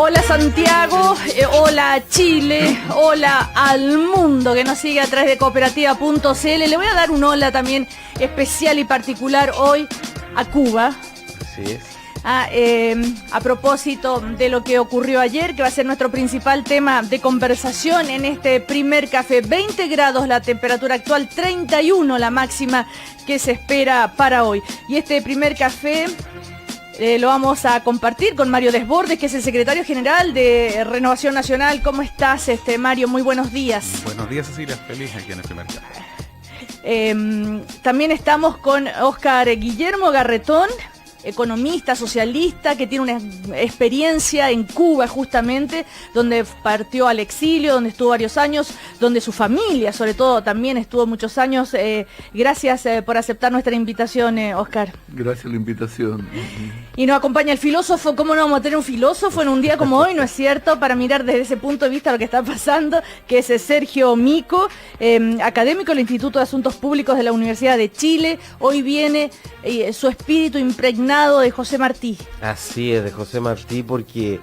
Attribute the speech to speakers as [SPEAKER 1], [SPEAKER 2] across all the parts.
[SPEAKER 1] Hola Santiago, hola Chile, hola al mundo que nos sigue a través de cooperativa.cl. Le voy a dar un hola también especial y particular hoy a Cuba.
[SPEAKER 2] Así es.
[SPEAKER 1] A propósito de lo que ocurrió ayer, que va a ser nuestro principal tema de conversación en este primer café. 20 grados la temperatura actual, 31 la máxima que se espera para hoy. Y este primer café lo vamos a compartir con Mario Desbordes, que es el secretario general de Renovación Nacional. ¿Cómo estás, Mario? Muy buenos días.
[SPEAKER 3] Buenos días, Cecilia. Feliz aquí en el primer café.
[SPEAKER 1] También estamos con Óscar Guillermo Garretón, economista, socialista, que tiene una experiencia en Cuba justamente, donde partió al exilio, donde estuvo varios años, donde su familia sobre todo también estuvo muchos años. Gracias por aceptar nuestra invitación, Óscar.
[SPEAKER 4] Gracias a la invitación.
[SPEAKER 1] Y nos acompaña el filósofo. ¿Cómo no vamos a tener un filósofo en un día como hoy, no es cierto? Para mirar desde ese punto de vista lo que está pasando, que es Sergio Mico, académico del Instituto de Asuntos Públicos de la Universidad de Chile. Hoy viene su espíritu impregnado de José Martí.
[SPEAKER 2] Así es, de José Martí, porque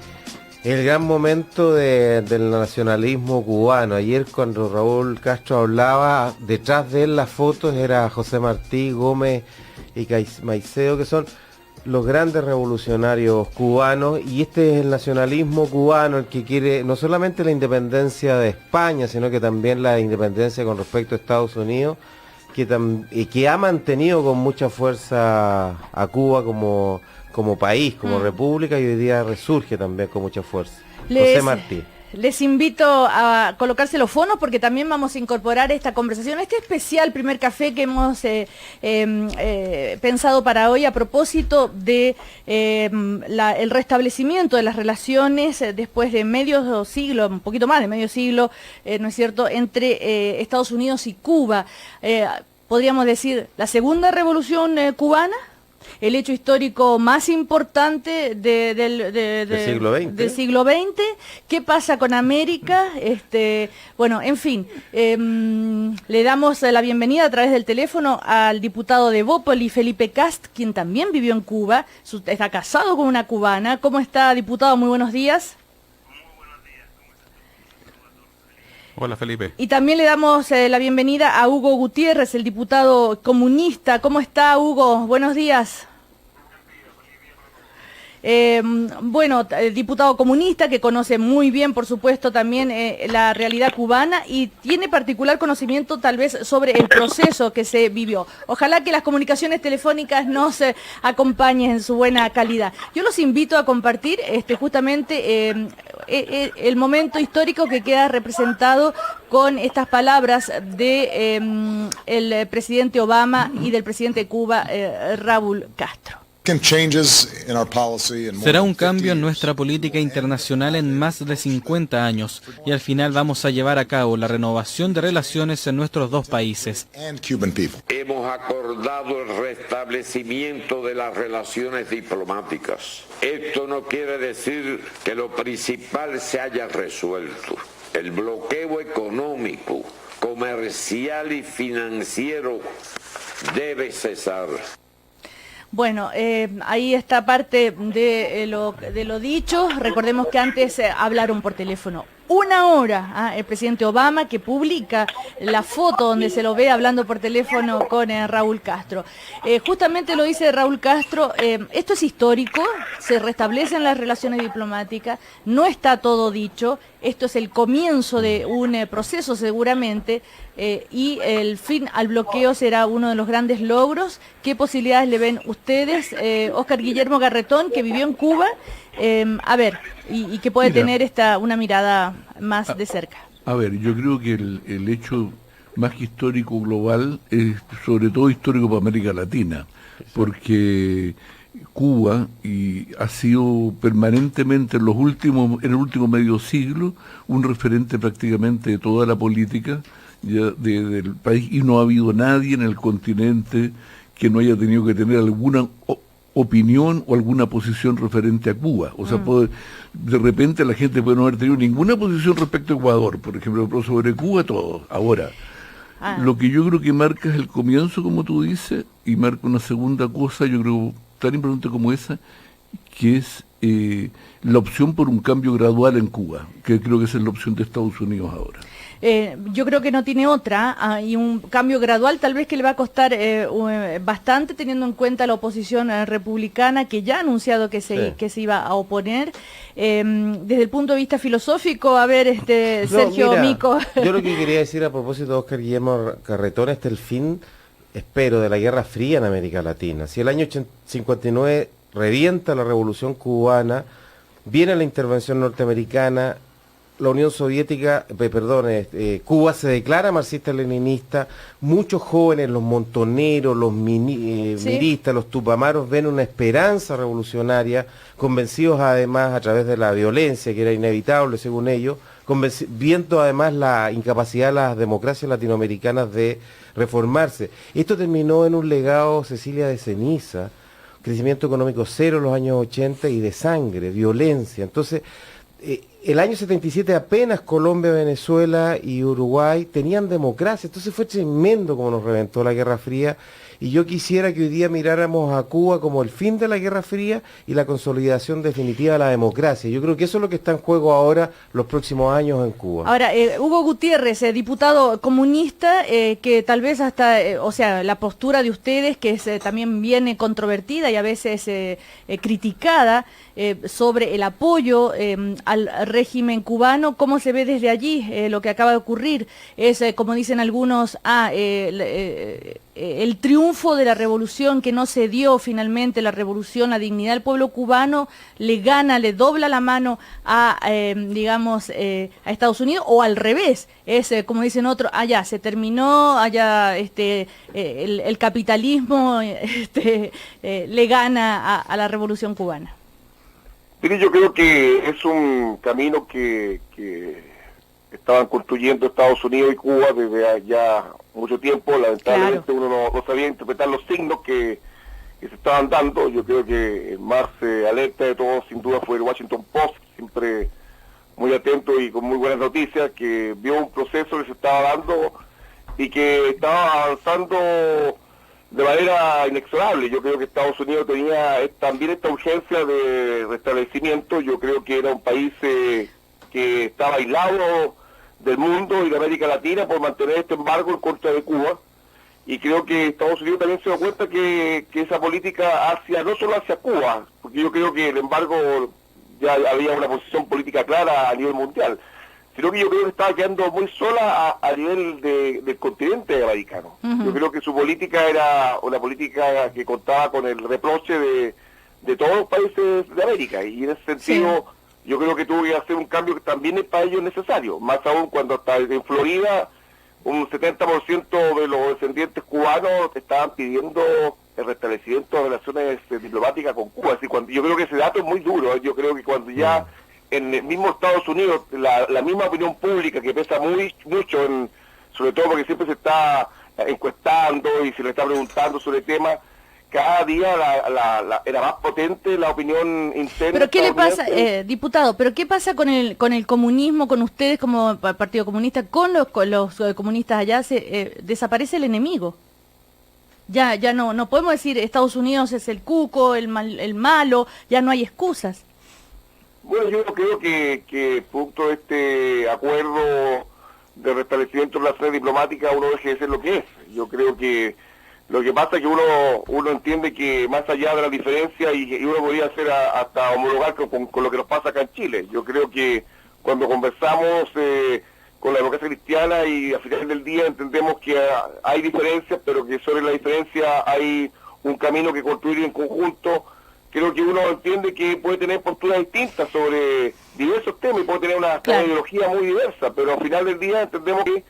[SPEAKER 2] el gran momento del nacionalismo cubano. Ayer cuando Raúl Castro hablaba, detrás de él las fotos era José Martí, Gómez y Maiceo, que son los grandes revolucionarios cubanos, y este es el nacionalismo cubano el que quiere no solamente la independencia de España, sino que también la independencia con respecto a Estados Unidos, que ha mantenido con mucha fuerza a Cuba como país, como república, y hoy día resurge también con mucha fuerza. José Martí.
[SPEAKER 1] Les invito a colocarse los fonos porque también vamos a incorporar esta conversación, este especial primer café que hemos pensado para hoy a propósito de el restablecimiento de las relaciones después de medio siglo, un poquito más de medio siglo, ¿no es cierto?, entre Estados Unidos y Cuba. Podríamos decir, la segunda revolución cubana, el hecho histórico más importante del siglo XX. ¿Qué pasa con América? Bueno, en fin, le damos la bienvenida a través del teléfono al diputado de Bópoli, Felipe Cast, quien también vivió en Cuba, está casado con una cubana. ¿Cómo está, diputado? Muy buenos días.
[SPEAKER 3] Hola, Felipe.
[SPEAKER 1] Y también le damos la bienvenida a Hugo Gutiérrez, el diputado comunista. ¿Cómo está, Hugo? Buenos días. Bueno, diputado comunista que conoce muy bien, por supuesto, también la realidad cubana y tiene particular conocimiento tal vez sobre el proceso que se vivió. Ojalá que las comunicaciones telefónicas nos acompañen en su buena calidad. Yo los invito a compartir justamente el momento histórico que queda representado con estas palabras de el presidente Obama y del presidente de Cuba, Raúl Castro.
[SPEAKER 5] Será un cambio en nuestra política internacional en más de 50 años y al final vamos a llevar a cabo la renovación de relaciones en nuestros dos países.
[SPEAKER 6] Hemos acordado el restablecimiento de las relaciones diplomáticas. Esto no quiere decir que lo principal se haya resuelto. El bloqueo económico, comercial y financiero debe cesar.
[SPEAKER 1] Bueno, ahí está parte de lo dicho. Recordemos que antes hablaron por teléfono 1 hora, el presidente Obama, que publica la foto donde se lo ve hablando por teléfono con Raúl Castro. Justamente lo dice Raúl Castro, esto es histórico, se restablecen las relaciones diplomáticas, no está todo dicho, esto es el comienzo de un proceso seguramente, y el fin al bloqueo será uno de los grandes logros. ¿Qué posibilidades le ven ustedes? Óscar Guillermo Garretón, que vivió en Cuba, a ver, y que puede tener una mirada más de cerca.
[SPEAKER 4] A ver, yo creo que el hecho más que histórico global es sobre todo histórico para América Latina, porque Cuba ha sido permanentemente en el último medio siglo un referente prácticamente de toda la política del país, y no ha habido nadie en el continente que no haya tenido que tener alguna opinión o alguna posición referente a Cuba. O sea, de repente la gente puede no haber tenido ninguna posición respecto a Ecuador, por ejemplo, pero sobre Cuba todo. Ahora, lo que yo creo que marca es el comienzo, como tú dices, y marca una segunda cosa, yo creo, tan importante como esa, que es la opción por un cambio gradual en Cuba, que creo que esa es la opción de Estados Unidos ahora.
[SPEAKER 1] Yo creo que no tiene otra, y un cambio gradual tal vez que le va a costar bastante, teniendo en cuenta la oposición republicana, que ya ha anunciado que se iba a oponer. Desde el punto de vista filosófico, a ver, Sergio Mico.
[SPEAKER 2] Yo lo que quería decir a propósito de Óscar Guillermo Carretón, el fin, espero, de la Guerra Fría en América Latina. Si el año 59 revienta la Revolución Cubana, viene la intervención norteamericana, la Unión Soviética, Cuba se declara marxista-leninista, muchos jóvenes, los montoneros, los miristas, los tupamaros, ven una esperanza revolucionaria, convencidos además a través de la violencia, que era inevitable según ellos, viendo además la incapacidad de las democracias latinoamericanas de reformarse. Esto terminó en un legado, Cecilia, de ceniza, crecimiento económico cero en los años 80 y de sangre, violencia. Entonces, el año 77 apenas Colombia, Venezuela y Uruguay tenían democracia, entonces fue tremendo como nos reventó la Guerra Fría, y yo quisiera que hoy día miráramos a Cuba como el fin de la Guerra Fría y la consolidación definitiva de la democracia. Yo creo que eso es lo que está en juego ahora los próximos años en Cuba.
[SPEAKER 1] Ahora, Hugo Gutiérrez, diputado comunista, que tal vez hasta, la postura de ustedes, que es también viene controvertida y a veces criticada, sobre el apoyo al régimen cubano, ¿cómo se ve desde allí lo que acaba de ocurrir? Es, como dicen algunos, el triunfo de la revolución que no se dio finalmente, la revolución, la dignidad del pueblo cubano, le gana, le dobla la mano a Estados Unidos, o al revés, es como dicen otros, allá se terminó, allá el capitalismo le gana a la revolución cubana.
[SPEAKER 7] Mire, yo creo que es un camino que estaban construyendo Estados Unidos y Cuba desde ya mucho tiempo. Lamentablemente uno no sabía interpretar los signos que se estaban dando. Yo creo que el más alerta de todos sin duda fue el Washington Post, siempre muy atento y con muy buenas noticias, que vio un proceso que se estaba dando y que estaba avanzando de manera inexorable. Yo creo que Estados Unidos tenía también esta urgencia de restablecimiento. Yo creo que era un país que estaba aislado del mundo y de América Latina por mantener este embargo en contra de Cuba, y creo que Estados Unidos también se da cuenta que esa política no solo hacia Cuba, porque yo creo que el embargo ya había una posición política clara a nivel mundial, sino que yo creo que estaba quedando muy sola a nivel del continente americano. Yo creo que su política era una política que contaba con el reproche de todos los países de América, y en ese sentido yo creo que tuvo que hacer un cambio que también es para ellos necesario, más aún cuando hasta en Florida un 70% de los descendientes cubanos estaban pidiendo el restablecimiento de relaciones diplomáticas con Cuba. Así, yo creo que ese dato es muy duro. Yo creo que cuando ya en el mismo Estados Unidos, la misma opinión pública, que pesa mucho, sobre todo porque siempre se está encuestando y se le está preguntando sobre temas, cada día era más potente la opinión interna.
[SPEAKER 1] ¿Pero qué le pasa, diputado? ¿Pero qué pasa con el comunismo, con ustedes como Partido Comunista, con los comunistas allá? Desaparece el enemigo. Ya no podemos decir Estados Unidos es el cuco, el malo, ya no hay excusas.
[SPEAKER 7] Bueno, yo creo que producto de este acuerdo de restablecimiento de relaciones diplomáticas uno deje de ser lo que es. Yo creo que lo que pasa es que uno entiende que más allá de la diferencia, y uno podría hacer hasta homologar con lo que nos pasa acá en Chile. Yo creo que cuando conversamos con la democracia cristiana y al final del día entendemos que hay diferencias, pero que sobre la diferencia hay un camino que construir en conjunto. Creo que uno entiende que puede tener posturas distintas sobre diversos temas y puede tener una ideología muy diversa, pero al final del día entendemos que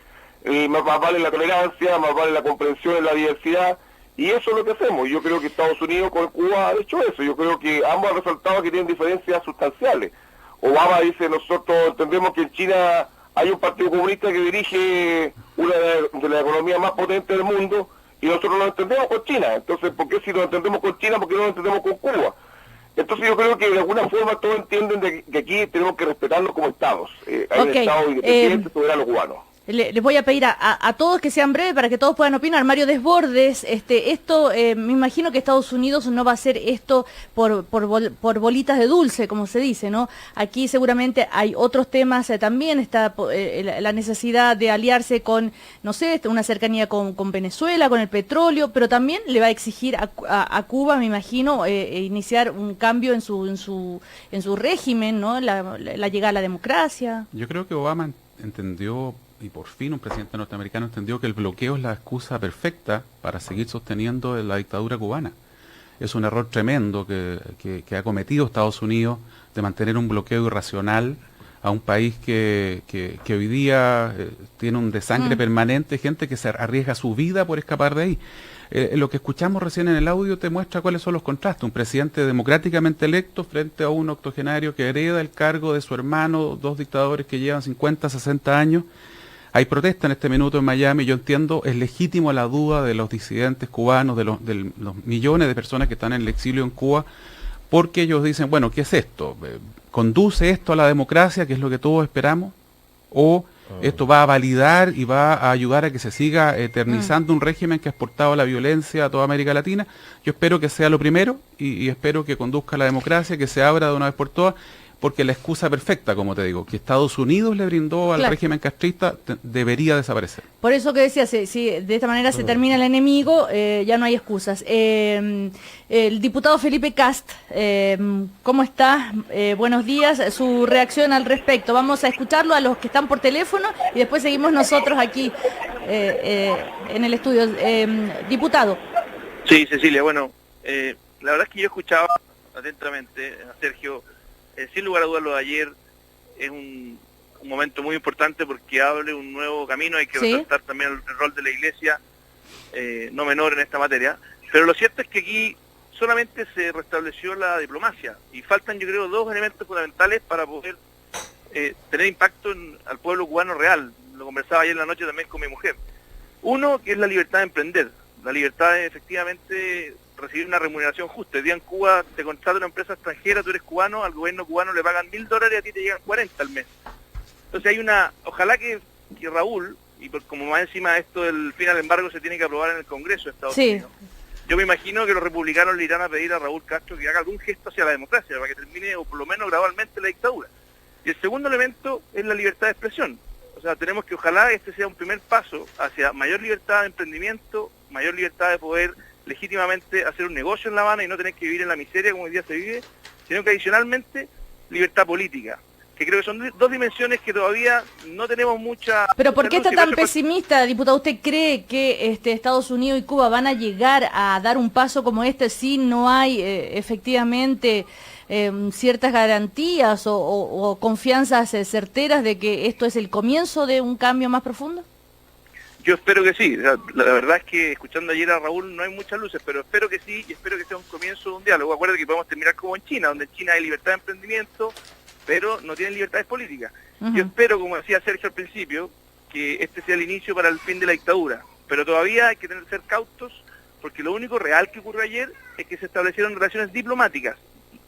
[SPEAKER 7] más vale la tolerancia, más vale la comprensión en la diversidad, y eso es lo que hacemos. Yo creo que Estados Unidos con Cuba ha hecho eso. Yo creo que ambos han resaltado que tienen diferencias sustanciales. Obama dice, nosotros entendemos que en China hay un partido comunista que dirige una de las economías más potentes del mundo, y nosotros nos entendemos con China. Entonces, ¿por qué si nos entendemos con China, por qué no nos entendemos con Cuba? Entonces yo creo que de alguna forma todos entienden que aquí tenemos que respetarnos como estados. Hay un estado independiente soberano cubano.
[SPEAKER 1] les voy a pedir a todos que sean breves para que todos puedan opinar. Mario Desbordes, esto, me imagino que Estados Unidos no va a hacer esto por bolitas de dulce, como se dice, ¿no? Aquí seguramente hay otros temas también, está la necesidad de aliarse con, no sé, una cercanía con Venezuela, con el petróleo, pero también le va a exigir a Cuba, me imagino, iniciar un cambio en su régimen, ¿no? La llegada a la democracia.
[SPEAKER 3] Yo creo que Obama entendió, y por fin un presidente norteamericano entendió, que el bloqueo es la excusa perfecta para seguir sosteniendo la dictadura cubana. Es un error tremendo que ha cometido Estados Unidos de mantener un bloqueo irracional a un país que hoy día tiene un desangre permanente, gente que se arriesga su vida por escapar de ahí. Lo que escuchamos recién en el audio te muestra cuáles son los contrastes. Un presidente democráticamente electo frente a un octogenario que hereda el cargo de su hermano, dos dictadores que llevan 50, 60 años. Hay protesta en este minuto en Miami, yo entiendo, es legítimo la duda de los disidentes cubanos, de los millones de personas que están en el exilio en Cuba, porque ellos dicen, bueno, ¿qué es esto? ¿Conduce esto a la democracia, que es lo que todos esperamos? ¿O esto va a validar y va a ayudar a que se siga eternizando un régimen que ha exportado la violencia a toda América Latina? Yo espero que sea lo primero y espero que conduzca a la democracia, que se abra de una vez por todas, porque la excusa perfecta, como te digo, que Estados Unidos le brindó al régimen castrista, debería desaparecer. Por eso que decía, si de esta manera se termina el enemigo, ya no hay excusas. El diputado Felipe Kast, ¿cómo está? Buenos días, su reacción al respecto. Vamos a escucharlo a los que están por teléfono y después seguimos nosotros aquí en el estudio. Diputado.
[SPEAKER 8] Sí, Cecilia, bueno, la verdad es que yo escuchaba atentamente a Sergio. Sin lugar a dudas lo de ayer es un momento muy importante porque abre un nuevo camino. Hay que resaltar también el rol de la Iglesia, no menor en esta materia, pero lo cierto es que aquí solamente se restableció la diplomacia y faltan, yo creo, dos elementos fundamentales para poder tener impacto al pueblo cubano real. Lo conversaba ayer en la noche también con mi mujer. Uno, que es la libertad de emprender, la libertad de efectivamente recibir una remuneración justa. El día en Cuba te contrata una empresa extranjera, tú eres cubano, al gobierno cubano le pagan $1.000 y a ti te llegan 40 al mes. Entonces hay ojalá que Raúl, y como más encima esto del fin al embargo se tiene que aprobar en el Congreso de Estados Unidos, yo me imagino que los republicanos le irán a pedir a Raúl Castro que haga algún gesto hacia la democracia, para que termine, o por lo menos gradualmente, la dictadura. Y el segundo elemento es la libertad de expresión. O sea, tenemos que ojalá este sea un primer paso hacia mayor libertad de emprendimiento, mayor libertad de poder legítimamente hacer un negocio en La Habana y no tener que vivir en la miseria como hoy día se vive, sino que adicionalmente libertad política, que creo que son dos dimensiones que todavía no tenemos mucha...
[SPEAKER 1] Pero ¿por qué está tan pesimista, diputado? ¿Usted cree que Estados Unidos y Cuba van a llegar a dar un paso como este si no hay efectivamente ciertas garantías o confianzas certeras de que esto es el comienzo de un cambio más profundo?
[SPEAKER 8] Yo espero que sí. La verdad es que escuchando ayer a Raúl no hay muchas luces, pero espero que sí y espero que sea un comienzo de un diálogo. Acuérdate que podemos terminar como en China, donde en China hay libertad de emprendimiento, pero no tienen libertades políticas. Yo espero, como decía Sergio al principio, que este sea el inicio para el fin de la dictadura, pero todavía hay que ser cautos, porque lo único real que ocurrió ayer es que se establecieron relaciones diplomáticas.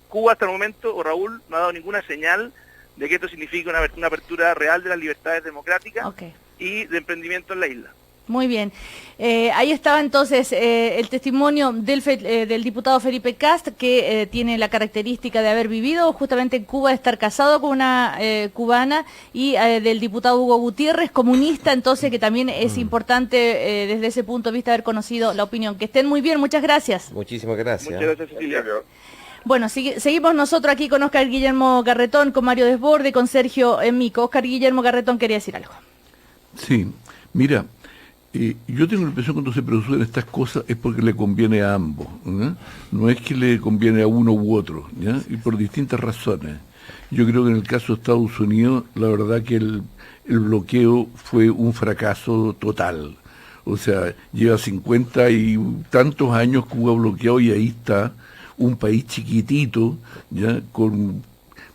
[SPEAKER 8] Cuba hasta el momento, o Raúl, no ha dado ninguna señal de que esto signifique una apertura real de las libertades democráticas y de emprendimiento en la isla.
[SPEAKER 1] Muy bien. Ahí estaba entonces el testimonio del diputado Felipe Kast, que tiene la característica de haber vivido justamente en Cuba, de estar casado con una cubana, y del diputado Hugo Gutiérrez, comunista, entonces que también es importante desde ese punto de vista haber conocido la opinión. Que estén muy bien, muchas gracias.
[SPEAKER 2] Muchísimas gracias.
[SPEAKER 8] Muchas gracias, Cecilia.
[SPEAKER 1] Bueno, seguimos nosotros aquí con Oscar Guillermo Garretón, con Mario Desbordes, con Sergio Mico. Oscar Guillermo Garretón quería decir algo.
[SPEAKER 4] Sí, mira, yo tengo la impresión que cuando se producen estas cosas es porque le conviene a ambos, ¿no? No es que le conviene a uno u otro, ¿ya? Y por distintas razones. Yo creo que en el caso de Estados Unidos, la verdad que el bloqueo fue un fracaso total. O sea, lleva 50 y tantos años Cuba bloqueado y ahí está un país chiquitito, ¿ya? Con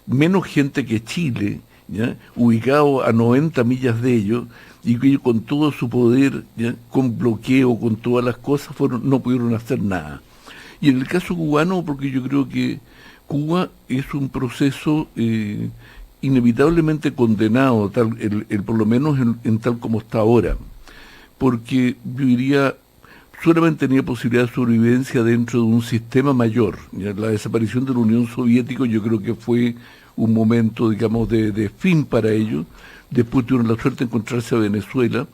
[SPEAKER 4] menos gente que Chile, ¿ya? Ubicado a 90 millas de ellos, y que con todo su poder, ¿ya? Con bloqueo, con todas las cosas, no pudieron hacer nada. Y en el caso cubano, porque yo creo que Cuba es un proceso inevitablemente condenado, por lo menos en tal como está ahora, porque yo diría, solamente tenía posibilidad de sobrevivencia dentro de un sistema mayor. Ya, la desaparición de la Unión Soviética yo creo que fue un momento, digamos, de fin para ellos. Después tuvieron la suerte de encontrarse a Venezuela,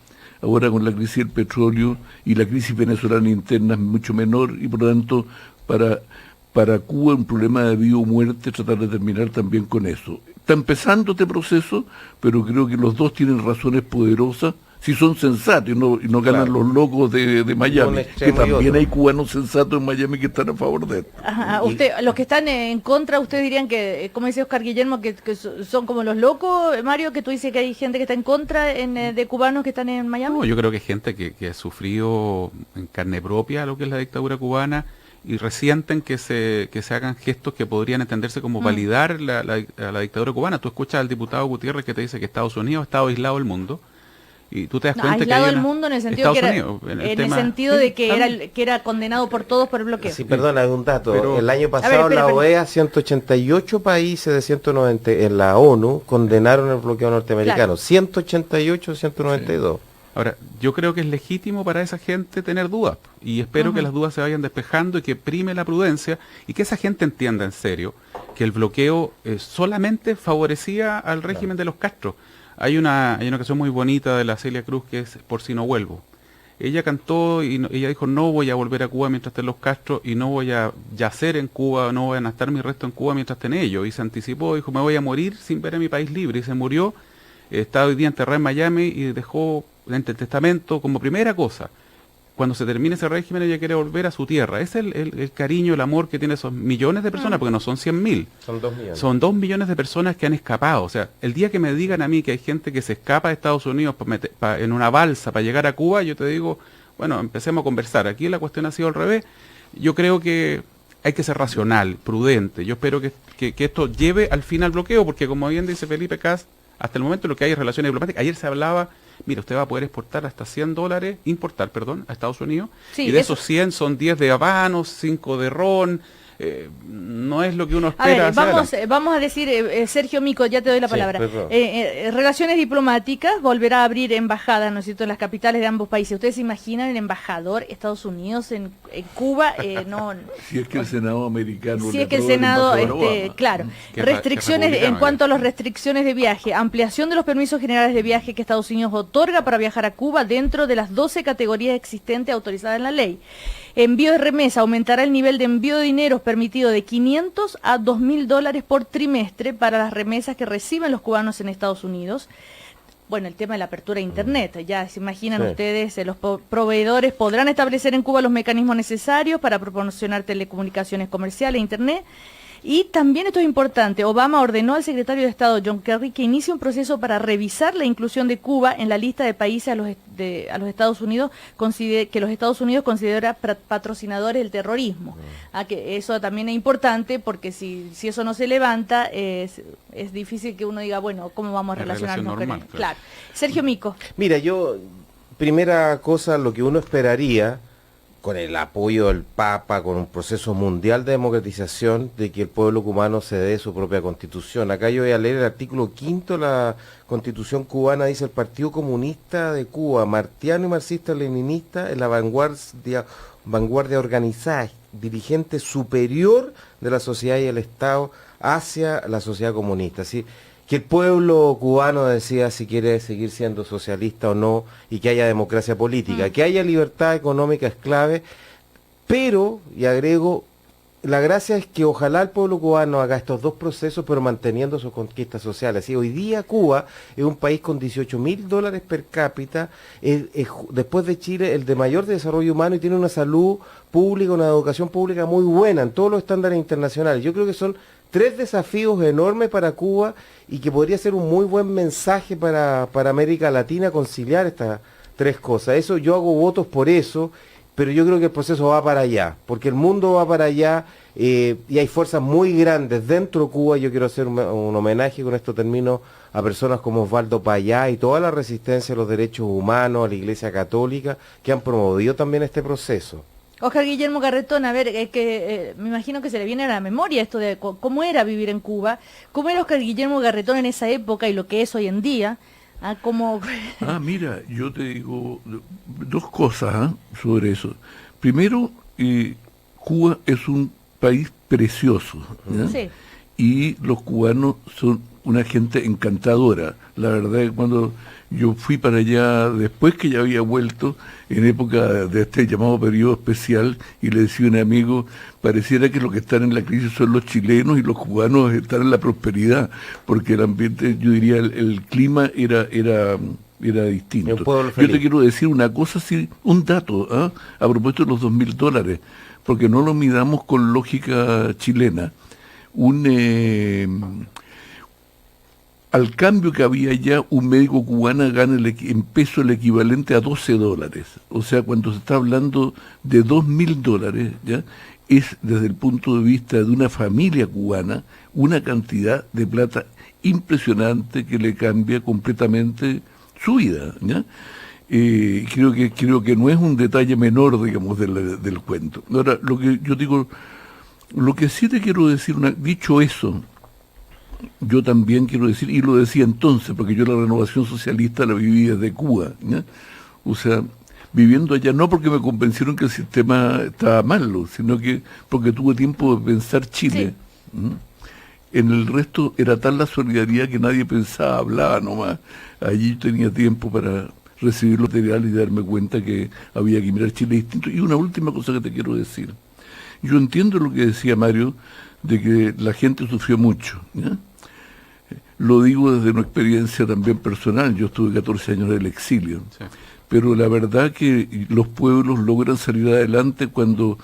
[SPEAKER 4] ahora con la crisis del petróleo y la crisis venezolana interna es mucho menor, y por lo tanto para Cuba un problema de vida o muerte, tratar de terminar también con eso. Está empezando este proceso, pero creo que los dos tienen razones poderosas, si son sensatos y no ganan los locos de Miami, que también hay cubanos sensatos en Miami que están a favor de esto.
[SPEAKER 1] Ajá, los que están en contra, ustedes dirían que, como dice Oscar Guillermo, que son como los locos, Mario, que tú dices que hay gente que está en contra de cubanos que están en Miami.
[SPEAKER 3] No, yo creo que hay gente que ha sufrido en carne propia lo que es la dictadura cubana y resienten que se hagan gestos que podrían entenderse como validar la dictadura cubana. Tú escuchas al diputado Gutiérrez que te dice que Estados Unidos ha estado aislado del mundo. Y tú te das cuenta
[SPEAKER 1] aislado
[SPEAKER 3] que hay
[SPEAKER 1] del mundo en el sentido de que era condenado por todos por el bloqueo.
[SPEAKER 2] Sí, perdona, un dato. Pero, el año pasado la OEA, 188 países de 190 en la ONU condenaron el bloqueo norteamericano. Claro. 188, 192. Sí.
[SPEAKER 3] Ahora, yo creo que es legítimo para esa gente tener dudas y espero que las dudas se vayan despejando y que prime la prudencia y que esa gente entienda en serio que el bloqueo solamente favorecía al régimen de los Castro. Hay una canción muy bonita de la Celia Cruz que es Por si no vuelvo. Ella cantó y ella dijo, no voy a volver a Cuba mientras estén los Castro y no voy a yacer en Cuba, no voy a gastar mi resto en Cuba mientras estén ellos. Y se anticipó, dijo, me voy a morir sin ver a mi país libre. Y se murió, está hoy día enterrada en Miami y dejó en el testamento como primera cosa, cuando se termine ese régimen ella quiere volver a su tierra. Ese es el cariño, el amor que tienen esos millones de personas, porque no son 100.000.
[SPEAKER 2] Son 2 millones.
[SPEAKER 3] Son 2 millones de personas que han escapado. O sea, el día que me digan a mí que hay gente que se escapa de Estados Unidos en una balsa para llegar a Cuba, yo te digo, bueno, empecemos a conversar. Aquí la cuestión ha sido al revés. Yo creo que hay que ser racional, prudente. Yo espero que esto lleve al fin al bloqueo, porque como bien dice Felipe Cas, hasta el momento lo que hay es relaciones diplomáticas. Ayer se hablaba, mira, usted va a poder exportar hasta $100, importar, perdón, a Estados Unidos, sí, y de esos 100 son 10 de habanos, 5 de ron, no es lo que uno espera.
[SPEAKER 1] A ver, vamos a decir, Sergio Mico, ya te doy la palabra. Relaciones diplomáticas, volverá a abrir embajadas, ¿no es cierto?, en las capitales de ambos países. ¿Ustedes se imaginan el embajador Estados Unidos en Cuba? No.
[SPEAKER 4] Si es que el Senado americano...
[SPEAKER 1] Si es que el Senado, claro. Restricciones, en cuanto a las restricciones de viaje, ampliación de los permisos generales de viaje que Estados Unidos otorga para viajar a Cuba dentro de las 12 categorías existentes autorizadas en la ley. Envío de remesa, aumentará el nivel de envío de dinero permitido de $500 a $2.000 por trimestre para las remesas que reciben los cubanos en Estados Unidos. Bueno, el tema de la apertura de Internet, ya se imaginan ustedes, los proveedores podrán establecer en Cuba los mecanismos necesarios para proporcionar telecomunicaciones comerciales e Internet. Y también esto es importante, Obama ordenó al secretario de Estado John Kerry que inicie un proceso para revisar la inclusión de Cuba en la lista de países a los Estados Unidos, que los Estados Unidos considera patrocinadores del terrorismo. Que eso también es importante porque si eso no se levanta, es difícil que uno diga, bueno, ¿cómo vamos a relacionarnos con él? Claro. Sergio Mico.
[SPEAKER 2] Mira, primera cosa, lo que uno esperaría, con el apoyo del Papa, con un proceso mundial de democratización, de que el pueblo cubano se dé su propia constitución. Acá yo voy a leer el artículo 5 de la constitución cubana, dice: el Partido Comunista de Cuba, martiano y marxista-leninista, es la vanguardia organizada, dirigente superior de la sociedad y el Estado hacia la sociedad comunista. ¿Sí? Que el pueblo cubano decida si quiere seguir siendo socialista o no, y que haya democracia política, que haya libertad económica es clave, pero, y agrego, la gracia es que ojalá el pueblo cubano haga estos dos procesos, pero manteniendo sus conquistas sociales. ¿Sí? Hoy día Cuba es un país con $18.000 per cápita, después de Chile el de mayor desarrollo humano, y tiene una salud pública, una educación pública muy buena en todos los estándares internacionales. Yo creo que son 3 desafíos enormes para Cuba y que podría ser un muy buen mensaje para América Latina conciliar estas 3 cosas. Eso, yo hago votos por eso, pero yo creo que el proceso va para allá, porque el mundo va para allá y hay fuerzas muy grandes dentro de Cuba. Yo quiero hacer un homenaje, con esto termino, a personas como Osvaldo Payá y toda la resistencia a los derechos humanos, a la Iglesia Católica, que han promovido también este proceso.
[SPEAKER 1] Oscar Guillermo Garretón, a ver, me imagino que se le viene a la memoria esto de cómo era vivir en Cuba, cómo era Oscar Guillermo Garretón en esa época y lo que es hoy en día.
[SPEAKER 4] Mira, yo te digo dos cosas sobre eso. Primero, Cuba es un país precioso, ¿ya? Sí. Y los cubanos son una gente encantadora. La verdad es que cuando yo fui para allá, después que ya había vuelto, en época de este llamado periodo especial, y le decía a un amigo, pareciera que los que están en la crisis son los chilenos y los cubanos están en la prosperidad, porque el ambiente, yo diría, el clima era distinto. Yo te quiero decir una cosa, sí, un dato, a propósito de los $2.000, porque no lo midamos con lógica chilena. Al cambio que había ya, un médico cubano gana en peso el equivalente a $12. O sea, cuando se está hablando de $2.000, ¿ya? Es desde el punto de vista de una familia cubana una cantidad de plata impresionante que le cambia completamente su vida, ¿ya? Creo que no es un detalle menor, digamos, del cuento. Ahora, lo que yo digo, lo que sí te quiero decir, dicho eso, yo también quiero decir, y lo decía entonces, porque yo la renovación socialista la viví desde Cuba, ¿ya? O sea, viviendo allá, no porque me convencieron que el sistema estaba malo, sino que porque tuve tiempo de pensar Chile. Sí. En el resto era tal la solidaridad que nadie pensaba, hablaba nomás. Allí tenía tiempo para recibir los materiales y darme cuenta que había que mirar Chile distinto. Y una última cosa que te quiero decir. Yo entiendo lo que decía Mario, de que la gente sufrió mucho, ¿ya? Lo digo desde una experiencia también personal. Yo estuve 14 años en el exilio. Sí. Pero la verdad que los pueblos logran salir adelante cuando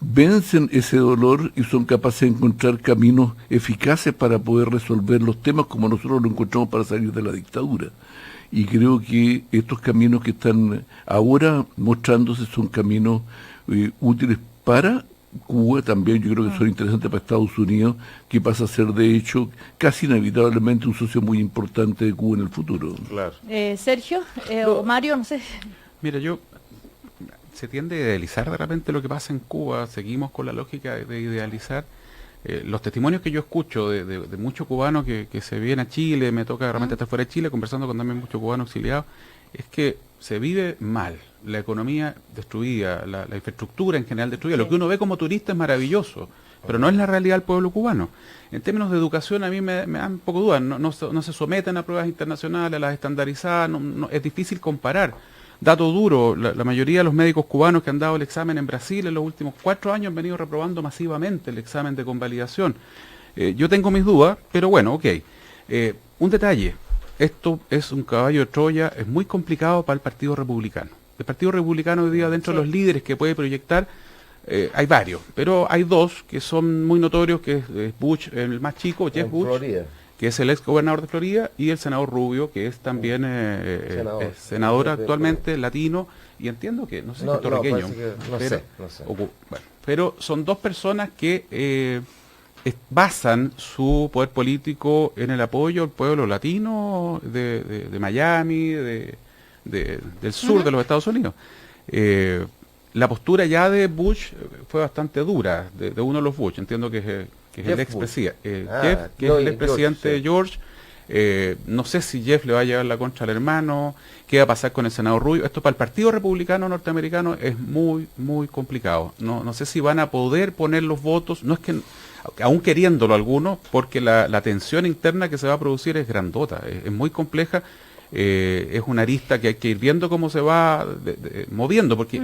[SPEAKER 4] vencen ese dolor y son capaces de encontrar caminos eficaces para poder resolver los temas como nosotros lo encontramos para salir de la dictadura. Y creo que estos caminos que están ahora mostrándose son caminos útiles para Cuba, también yo creo que son interesantes para Estados Unidos, que pasa a ser de hecho casi inevitablemente un socio muy importante de Cuba en el futuro.
[SPEAKER 1] Claro. Sergio, o Mario, no sé.
[SPEAKER 3] Mira, se tiende a idealizar de repente lo que pasa en Cuba, seguimos con la lógica de idealizar. Los testimonios que yo escucho de muchos cubanos que se vienen a Chile, me toca realmente estar fuera de Chile, conversando con también muchos cubanos exiliados, es que se vive mal, la economía destruida, la infraestructura en general destruida. Sí. Lo que uno ve como turista es maravilloso, pero no es la realidad del pueblo cubano. En términos de educación a mí me dan un poco dudas, no se someten a pruebas internacionales, a las estandarizadas, es difícil comparar. Dato duro, la mayoría de los médicos cubanos que han dado el examen en Brasil en los últimos 4 años han venido reprobando masivamente el examen de convalidación. Yo tengo mis dudas, pero bueno, ok. Un detalle. Esto es un caballo de Troya, es muy complicado para el Partido Republicano. El Partido Republicano hoy día, dentro de los líderes que puede proyectar, hay varios, pero hay dos que son muy notorios, que es Bush, el más chico, Jeb Bush, Florida, que es el ex gobernador de Florida, y el senador Rubio, que es también senador actualmente, latino, y entiendo que, no sé, puertorriqueño. Pero son dos personas que basan su poder político en el apoyo al pueblo latino de Miami, del sur de los Estados Unidos. La postura ya de Bush fue bastante dura, de uno de los Bush, entiendo que es el expresidente, Jeff, que es el expresidente George. No sé si Jeff le va a llevar la contra al hermano, qué va a pasar con el senador Rubio. Esto para el Partido Republicano norteamericano es muy, muy complicado. No sé si van a poder poner los votos, no es que aún queriéndolo algunos, porque la tensión interna que se va a producir es grandota, es muy compleja. Es una arista que hay que ir viendo cómo se va moviendo, porque,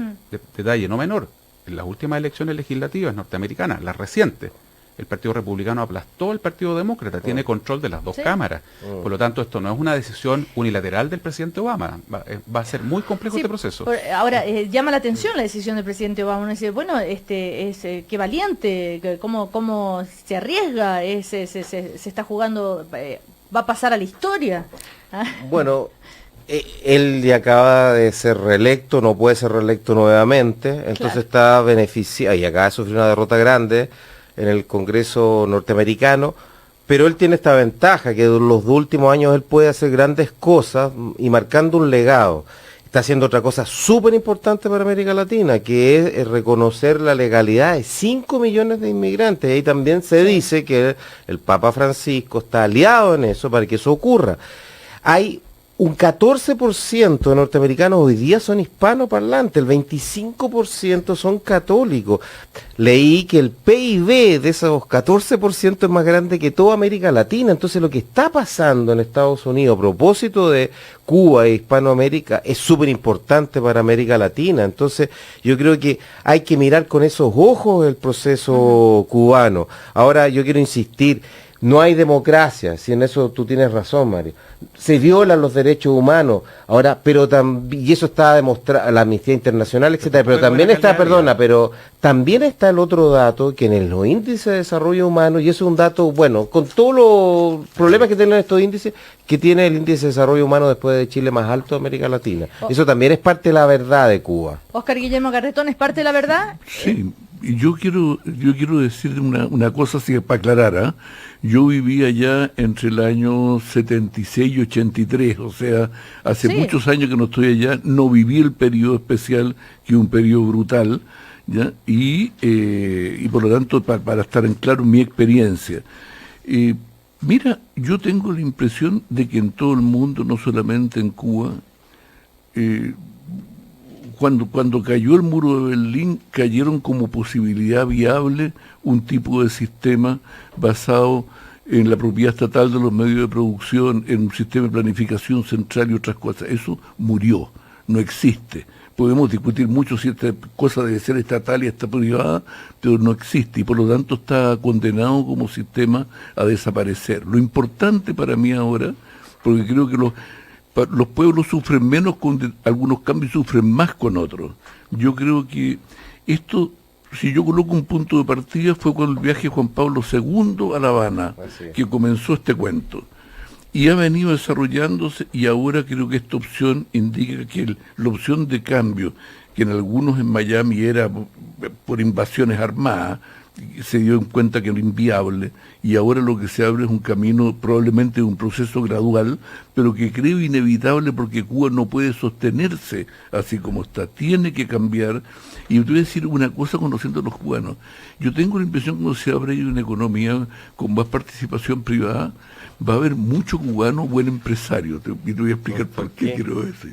[SPEAKER 3] detalle no menor, en las últimas elecciones legislativas norteamericanas, las recientes, el Partido Republicano aplastó al Partido Demócrata, tiene control de las dos cámaras. Por lo tanto, esto no es una decisión unilateral del presidente Obama, va a ser muy complejo este proceso.
[SPEAKER 1] Ahora, llama la atención la decisión del presidente Obama. Uno dice, bueno, qué valiente, cómo se arriesga, se está jugando, va a pasar a la historia.
[SPEAKER 2] Bueno, él ya acaba de ser reelecto, no puede ser reelecto nuevamente, entonces está beneficiado y acaba de sufrir una derrota grande en el Congreso norteamericano, pero él tiene esta ventaja, que en los últimos años él puede hacer grandes cosas y marcando un legado. está haciendo otra cosa súper importante para América Latina, que es reconocer la legalidad de 5 millones de inmigrantes. Y ahí también se dice que el Papa Francisco está aliado en eso para que eso ocurra. Hay un 14% de norteamericanos hoy día son hispanoparlantes, el 25% son católicos. Leí que el PIB de esos 14% es más grande que toda América Latina. Entonces lo que está pasando en Estados Unidos a propósito de Cuba e Hispanoamérica es súper importante para América Latina. Entonces yo creo que hay que mirar con esos ojos el proceso cubano. Ahora yo quiero insistir, no hay democracia, si en eso tú tienes razón, Mario. Se violan los derechos humanos, ahora, pero también, y eso está demostrado, la Amnistía Internacional, etcétera, pero también está, pero también está el otro dato, que en los índices de desarrollo humano, y eso es un dato, bueno, con todos los problemas que tienen estos índices, que tiene el índice de desarrollo humano después de Chile más alto de América Latina. Eso también es parte de la verdad de Cuba.
[SPEAKER 1] Óscar Guillermo Garretón, ¿es parte de la verdad?
[SPEAKER 4] Sí, y yo quiero decir una cosa así para aclarar, ¿eh? Yo vivía allá entre el año 76 y 83, o sea, hace muchos años que no estoy allá, no viví el periodo especial, que es un periodo brutal, ¿ya? Y por lo tanto, para estar en claro mi experiencia. Mira, yo tengo la impresión de que en todo el mundo, no solamente en Cuba, cuando cayó el muro de Berlín, cayeron como posibilidad viable un tipo de sistema basado en la propiedad estatal de los medios de producción, en un sistema de planificación central y otras cosas. Eso murió, no existe. Podemos discutir mucho si esta cosa debe ser estatal y esta privada, pero no existe y por lo tanto está condenado como sistema a desaparecer. Lo importante para mí ahora, porque creo que los pueblos sufren menos con algunos cambios y sufren más con otros. Yo creo que esto, si yo coloco un punto de partida, fue con el viaje de Juan Pablo II a La Habana, que comenzó este cuento. Y ha venido desarrollándose y ahora creo que esta opción indica que la opción de cambio, que en algunos en Miami era por invasiones armadas, se dio en cuenta que era inviable y ahora lo que se abre es un camino probablemente de un proceso gradual, pero que creo inevitable porque Cuba no puede sostenerse así como está, tiene que cambiar. Y te voy a decir una cosa conociendo a los cubanos, yo tengo la impresión que cuando se abre una economía con más participación privada, va a haber mucho cubano buen empresario, y te voy a explicar por qué quiero eso.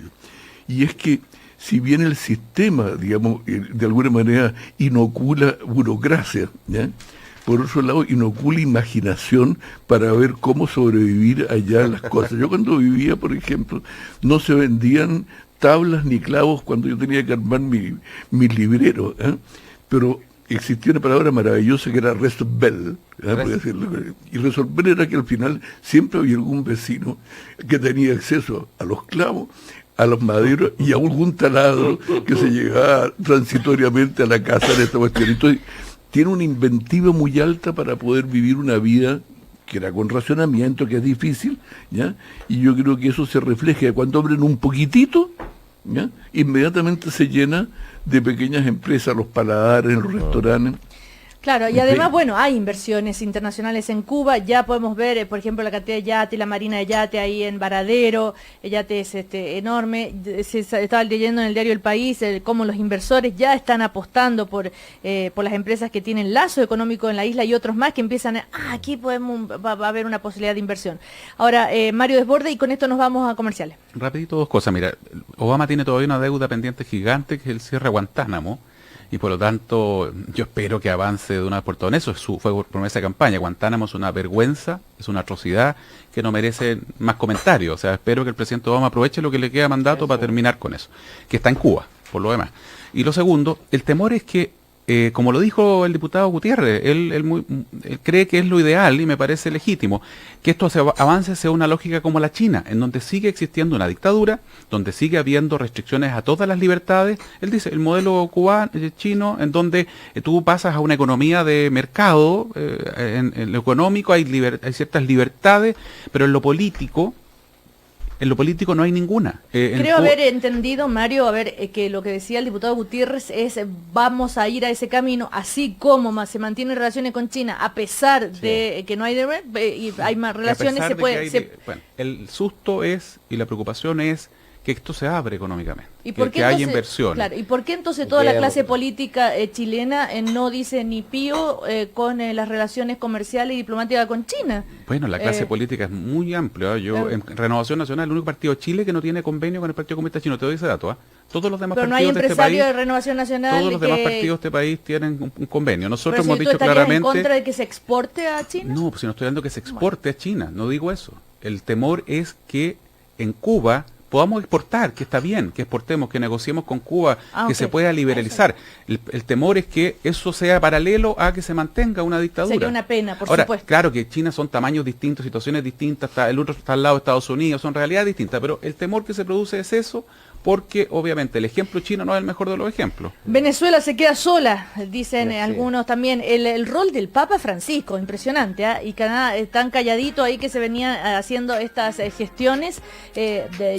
[SPEAKER 4] Y es que si bien el sistema, digamos, de alguna manera inocula burocracia, ¿ya? Por otro lado, inocula imaginación para ver cómo sobrevivir allá en las cosas. Yo cuando vivía, por ejemplo, no se vendían tablas ni clavos cuando yo tenía que armar mi librero, ¿eh? Pero existía una palabra maravillosa que era resolver, y resolver era que al final siempre había algún vecino que tenía acceso a los clavos, a los maderos y a algún taladro que se llegaba transitoriamente a la casa de esta cuestión. Entonces, tiene una inventiva muy alta para poder vivir una vida que era con racionamiento, que es difícil, ¿ya? Y yo creo que eso se refleja cuando abren un poquitito, ¿ya? Inmediatamente se llena de pequeñas empresas, los paladares, los restaurantes.
[SPEAKER 1] Claro, y además, bueno, hay inversiones internacionales en Cuba, ya podemos ver, por ejemplo, la cantidad de yate, la marina de yate ahí en Varadero, el yate es enorme, se estaba leyendo en el diario El País cómo los inversores ya están apostando por las empresas que tienen lazo económico en la isla y otros más que empiezan, aquí va a haber una posibilidad de inversión. Ahora, Mario Desborde, y con esto nos vamos a comerciales.
[SPEAKER 3] Rapidito dos cosas, mira, Obama tiene todavía una deuda pendiente gigante que es el cierre de Guantánamo, y por lo tanto yo espero que avance de una vez por todas. Eso fue promesa de campaña. Guantánamo es una vergüenza, es una atrocidad que no merece más comentarios. O sea, espero que el presidente Obama aproveche lo que le queda de mandato para terminar con eso, que está en Cuba, por lo demás. Y lo segundo, el temor es que, como lo dijo el diputado Gutiérrez, él cree que es lo ideal y me parece legítimo, que esto avance hacia una lógica como la China, en donde sigue existiendo una dictadura, donde sigue habiendo restricciones a todas las libertades. Él dice, el modelo cubano, chino, en donde tú pasas a una economía de mercado, en lo económico hay ciertas libertades, pero en lo político no hay ninguna.
[SPEAKER 1] Creo haber entendido, Mario, que lo que decía el diputado Gutiérrez es vamos a ir a ese camino, así como se mantienen relaciones con China, a pesar de que no hay y hay más relaciones,
[SPEAKER 3] bueno, el susto es, y la preocupación es, que esto se abre económicamente,
[SPEAKER 1] ¿Y por qué
[SPEAKER 3] que hay
[SPEAKER 1] entonces,
[SPEAKER 3] inversión.
[SPEAKER 1] claro, ¿y por qué entonces toda la clase política chilena no dice ni pío con las relaciones comerciales y diplomáticas con China?
[SPEAKER 3] Bueno, la clase política es muy amplia. Yo, en Renovación Nacional, el único partido de Chile que no tiene convenio con el Partido Comunista Chino, te doy ese dato. Todos los demás
[SPEAKER 1] pero no hay
[SPEAKER 3] partidos de este
[SPEAKER 1] empresarios
[SPEAKER 3] país,
[SPEAKER 1] de Renovación Nacional.
[SPEAKER 3] todos los demás partidos de este país tienen un convenio. Nosotros
[SPEAKER 1] pero
[SPEAKER 3] hemos
[SPEAKER 1] si tú
[SPEAKER 3] dicho claramente...
[SPEAKER 1] en contra de que se exporte a China?
[SPEAKER 3] No, pues si no estoy hablando que se exporte a China, no digo eso. El temor es que en Cuba podamos exportar, que está bien, que exportemos, que negociemos con Cuba, que se pueda liberalizar. El temor es que eso sea paralelo a que se mantenga una dictadura.
[SPEAKER 1] Sería una pena, por
[SPEAKER 3] Ahora,
[SPEAKER 1] supuesto.
[SPEAKER 3] claro que China son tamaños distintos, situaciones distintas, el otro está al lado de Estados Unidos, son realidades distintas, pero el temor que se produce es eso, porque obviamente el ejemplo chino no es el mejor de los ejemplos.
[SPEAKER 1] Venezuela se queda sola, dicen algunos también. El rol del Papa Francisco, impresionante, y Canadá tan calladito ahí que se venía haciendo estas gestiones,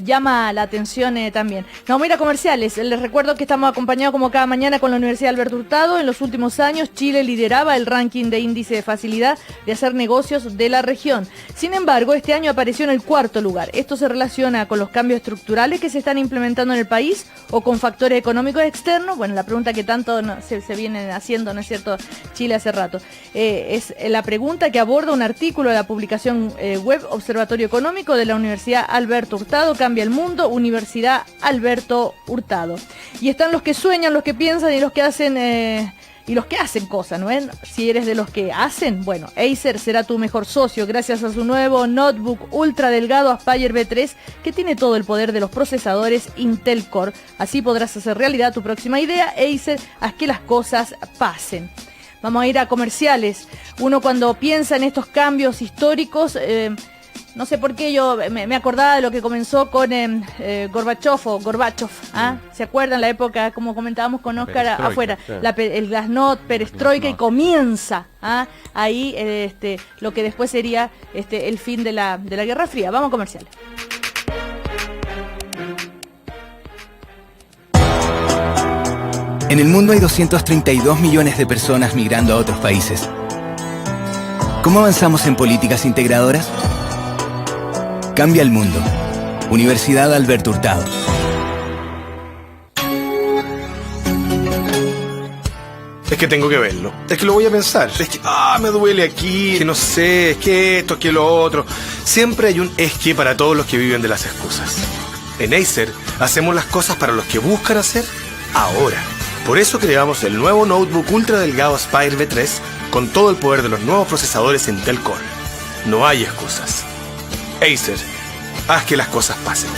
[SPEAKER 1] llama la atención también. Nos vamos a ir a comerciales. Les recuerdo que estamos acompañados como cada mañana con la Universidad Alberto Hurtado. En los últimos años Chile lideraba el ranking de índice de facilidad de hacer negocios de la región. Sin embargo, este año apareció en el 4º lugar. Esto se relaciona con los cambios estructurales que se están implementando en el país o con factores económicos externos. Bueno, la pregunta que tanto se viene haciendo, ¿no es cierto?, Chile hace rato. Es la pregunta que aborda un artículo de la publicación web Observatorio Económico de la Universidad Alberto Hurtado, Cambia el Mundo, Universidad Alberto Hurtado. Y están los que sueñan, los que piensan y los que hacen... y los que hacen cosas, ¿no ven? Si eres de los que hacen, bueno, Acer será tu mejor socio gracias a su nuevo notebook ultra delgado Aspire V3 que tiene todo el poder de los procesadores Intel Core. Así podrás hacer realidad tu próxima idea. Acer, haz que las cosas pasen. Vamos a ir a comerciales. Uno cuando piensa en estos cambios históricos... no sé por qué yo me acordaba de lo que comenzó con Gorbachev, ¿ah? ¿Se acuerdan la época, como comentábamos con Oscar afuera? El glasnost, perestroika, y comienza ahí lo que después sería el fin de la Guerra Fría. Vamos a comerciales.
[SPEAKER 9] En el mundo hay 232 millones de personas migrando a otros países. ¿Cómo avanzamos en políticas integradoras? Cambia el mundo. Universidad Alberto Hurtado.
[SPEAKER 10] Es que tengo que verlo. Es que lo voy a pensar. Es que, me duele aquí, que no sé, es que esto, es que lo otro. Siempre hay un es que para todos los que viven de las excusas. En Acer hacemos las cosas para los que buscan hacer ahora. Por eso creamos el nuevo notebook ultra delgado Aspire V3 con todo el poder de los nuevos procesadores Intel Core. No hay excusas. Acer, haz que las cosas pasen.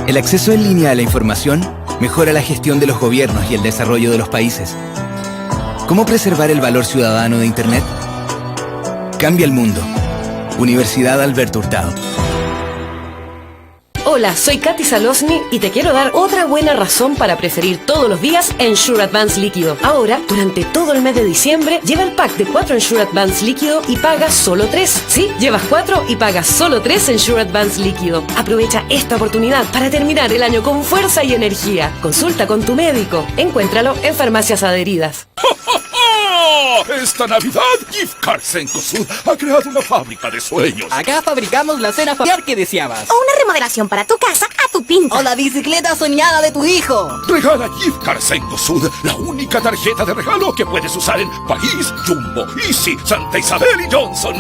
[SPEAKER 9] El acceso en línea a la información mejora la gestión de los gobiernos y el desarrollo de los países. ¿Cómo preservar el valor ciudadano de Internet? Cambia el mundo. Universidad Alberto Hurtado.
[SPEAKER 11] Hola, soy Katy Salosny y te quiero dar otra buena razón para preferir todos los días Ensure Advance líquido. Ahora, durante todo el mes de diciembre, lleva el pack de 4 Ensure Advance líquido y pagas solo 3. Sí, llevas 4 y pagas solo 3 Ensure Advance líquido. Aprovecha esta oportunidad para terminar el año con fuerza y energía. Consulta con tu médico. Encuéntralo en farmacias adheridas.
[SPEAKER 12] Esta Navidad, Gift Cards Cencosud ha creado una fábrica de sueños.
[SPEAKER 13] Acá fabricamos la cena familiar que deseabas.
[SPEAKER 14] O una remodelación para tu casa a tu pinta.
[SPEAKER 13] O la bicicleta soñada de tu hijo.
[SPEAKER 12] Regala Gift Cards Cencosud, la única tarjeta de regalo que puedes usar en París, Jumbo, Easy, Santa Isabel y Johnson.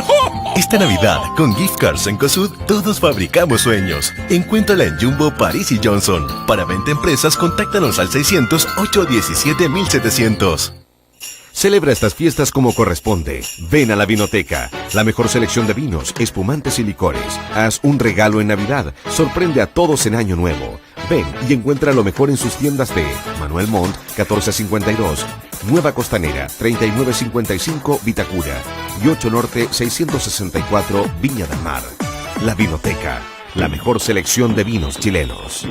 [SPEAKER 15] Esta Navidad, con Gift Cards Cencosud, todos fabricamos sueños. Encuéntrala en Jumbo, París y Johnson. Para 20 empresas, contáctanos al 600-817-1700.
[SPEAKER 16] Celebra estas fiestas como corresponde. Ven a la Vinoteca, la mejor selección de vinos, espumantes y licores. Haz un regalo en Navidad, sorprende a todos en Año Nuevo. Ven y encuentra lo mejor en sus tiendas de Manuel Montt, 1452, Nueva Costanera, 3955, Vitacura y 8 Norte, 664, Viña del Mar. La Vinoteca, la mejor selección de vinos chilenos.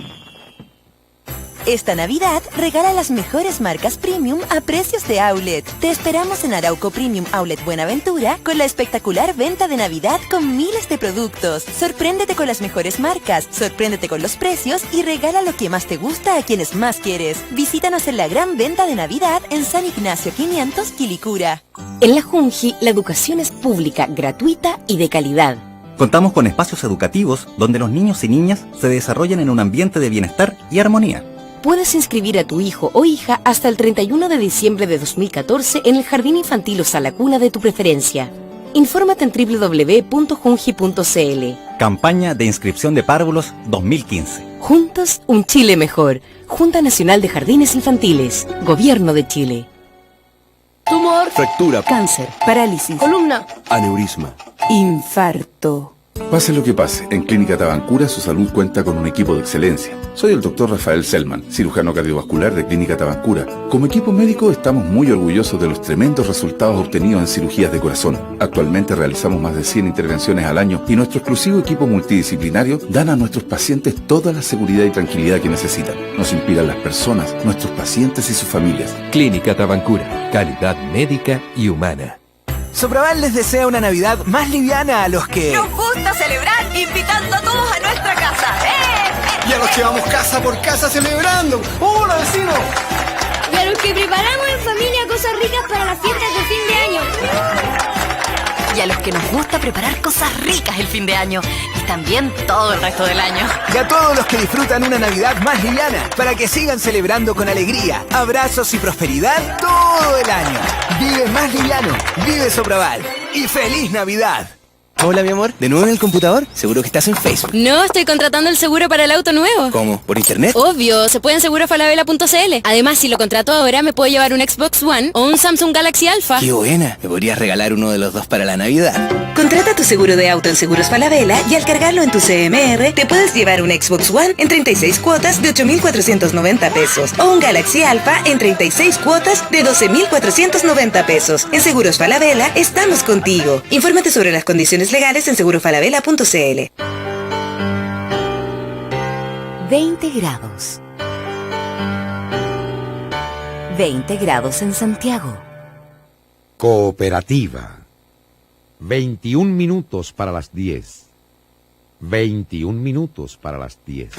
[SPEAKER 17] Esta Navidad regala las mejores marcas premium a precios de outlet. Te esperamos en Arauco Premium Outlet Buenaventura con la espectacular venta de Navidad con miles de productos. Sorpréndete con las mejores marcas, sorpréndete con los precios y regala lo que más te gusta a quienes más quieres. Visítanos en la gran venta de Navidad en San Ignacio 500, Quilicura.
[SPEAKER 11] En la Junji, la educación es pública, gratuita y de calidad.
[SPEAKER 18] Contamos con espacios educativos donde los niños y niñas se desarrollan en un ambiente de bienestar y armonía.
[SPEAKER 11] Puedes inscribir a tu hijo o hija hasta el 31 de diciembre de 2014 en el jardín infantil o sala cuna de tu preferencia. Infórmate en www.junji.cl.
[SPEAKER 18] Campaña de inscripción de párvulos 2015.
[SPEAKER 11] Juntos, un Chile mejor. Junta Nacional de Jardines Infantiles. Gobierno de Chile.
[SPEAKER 19] Tumor.
[SPEAKER 20] Fractura.
[SPEAKER 19] Cáncer. Parálisis.
[SPEAKER 20] Columna. Aneurisma.
[SPEAKER 19] Infarto.
[SPEAKER 21] Pase lo que pase, en Clínica Tabancura su salud cuenta con un equipo de excelencia. Soy el Dr. Rafael Selman, cirujano cardiovascular de Clínica Tabancura. Como equipo médico estamos muy orgullosos de los tremendos resultados obtenidos en cirugías de corazón. Actualmente realizamos más de 100 intervenciones al año y nuestro exclusivo equipo multidisciplinario dan a nuestros pacientes toda la seguridad y tranquilidad que necesitan. Nos inspiran las personas, nuestros pacientes y sus familias.
[SPEAKER 15] Clínica Tabancura, calidad médica y humana.
[SPEAKER 9] Sopraval les desea una Navidad más liviana a los que...
[SPEAKER 13] Nos gusta celebrar invitando a todos a nuestra casa.
[SPEAKER 10] Y a los que vamos casa por casa celebrando. ¡Hola, vecino!
[SPEAKER 22] Y a los que preparamos en familia cosas ricas para las fiestas de fin de año.
[SPEAKER 13] Y a los que nos gusta preparar cosas ricas el fin de año. Y también todo el resto del año.
[SPEAKER 9] Y a todos los que disfrutan una Navidad más liviana, para que sigan celebrando con alegría, abrazos y prosperidad todo el año. Vive más liviano, vive Sopraval. Y ¡feliz Navidad!
[SPEAKER 23] Hola, mi amor. ¿De nuevo en el computador? Seguro que estás en Facebook.
[SPEAKER 22] No, estoy contratando el seguro para el auto nuevo.
[SPEAKER 23] ¿Cómo? ¿Por internet?
[SPEAKER 22] Obvio, se puede en segurofalabella.cl. Además, si lo contrato ahora, me puedo llevar un Xbox One o un Samsung Galaxy Alpha.
[SPEAKER 23] ¡Qué buena! Me podrías regalar uno de los dos para la Navidad.
[SPEAKER 24] Contrata tu seguro de auto en Seguros Falabella y al cargarlo en tu CMR, te puedes llevar un Xbox One en 36 cuotas de 8.490 pesos o un Galaxy Alpha en 36 cuotas de 12.490 pesos. En Seguros Falabella, estamos contigo. Infórmate sobre las condiciones legales en segurofalabella.cl.
[SPEAKER 17] 20 grados. 20 grados en Santiago.
[SPEAKER 25] Cooperativa. 21 minutos para las 10. 21 minutos para las 10.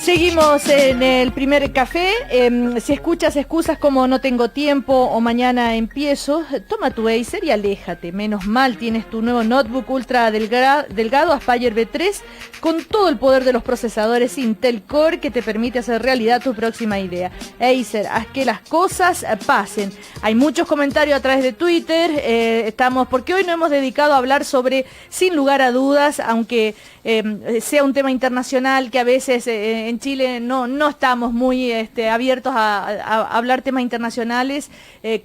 [SPEAKER 1] Seguimos en el primer café. Si escuchas excusas como no tengo tiempo o mañana empiezo, toma tu Acer y aléjate. Menos mal tienes tu nuevo notebook ultra delgado Aspire B3 con todo el poder de los procesadores Intel Core que te permite hacer realidad tu próxima idea. Acer, haz que las cosas pasen. Hay muchos comentarios a través de Twitter. Porque hoy no hemos dedicado a hablar sobre, sin lugar a dudas, aunque sea un tema internacional que a veces en Chile no estamos muy abiertos a hablar temas internacionales,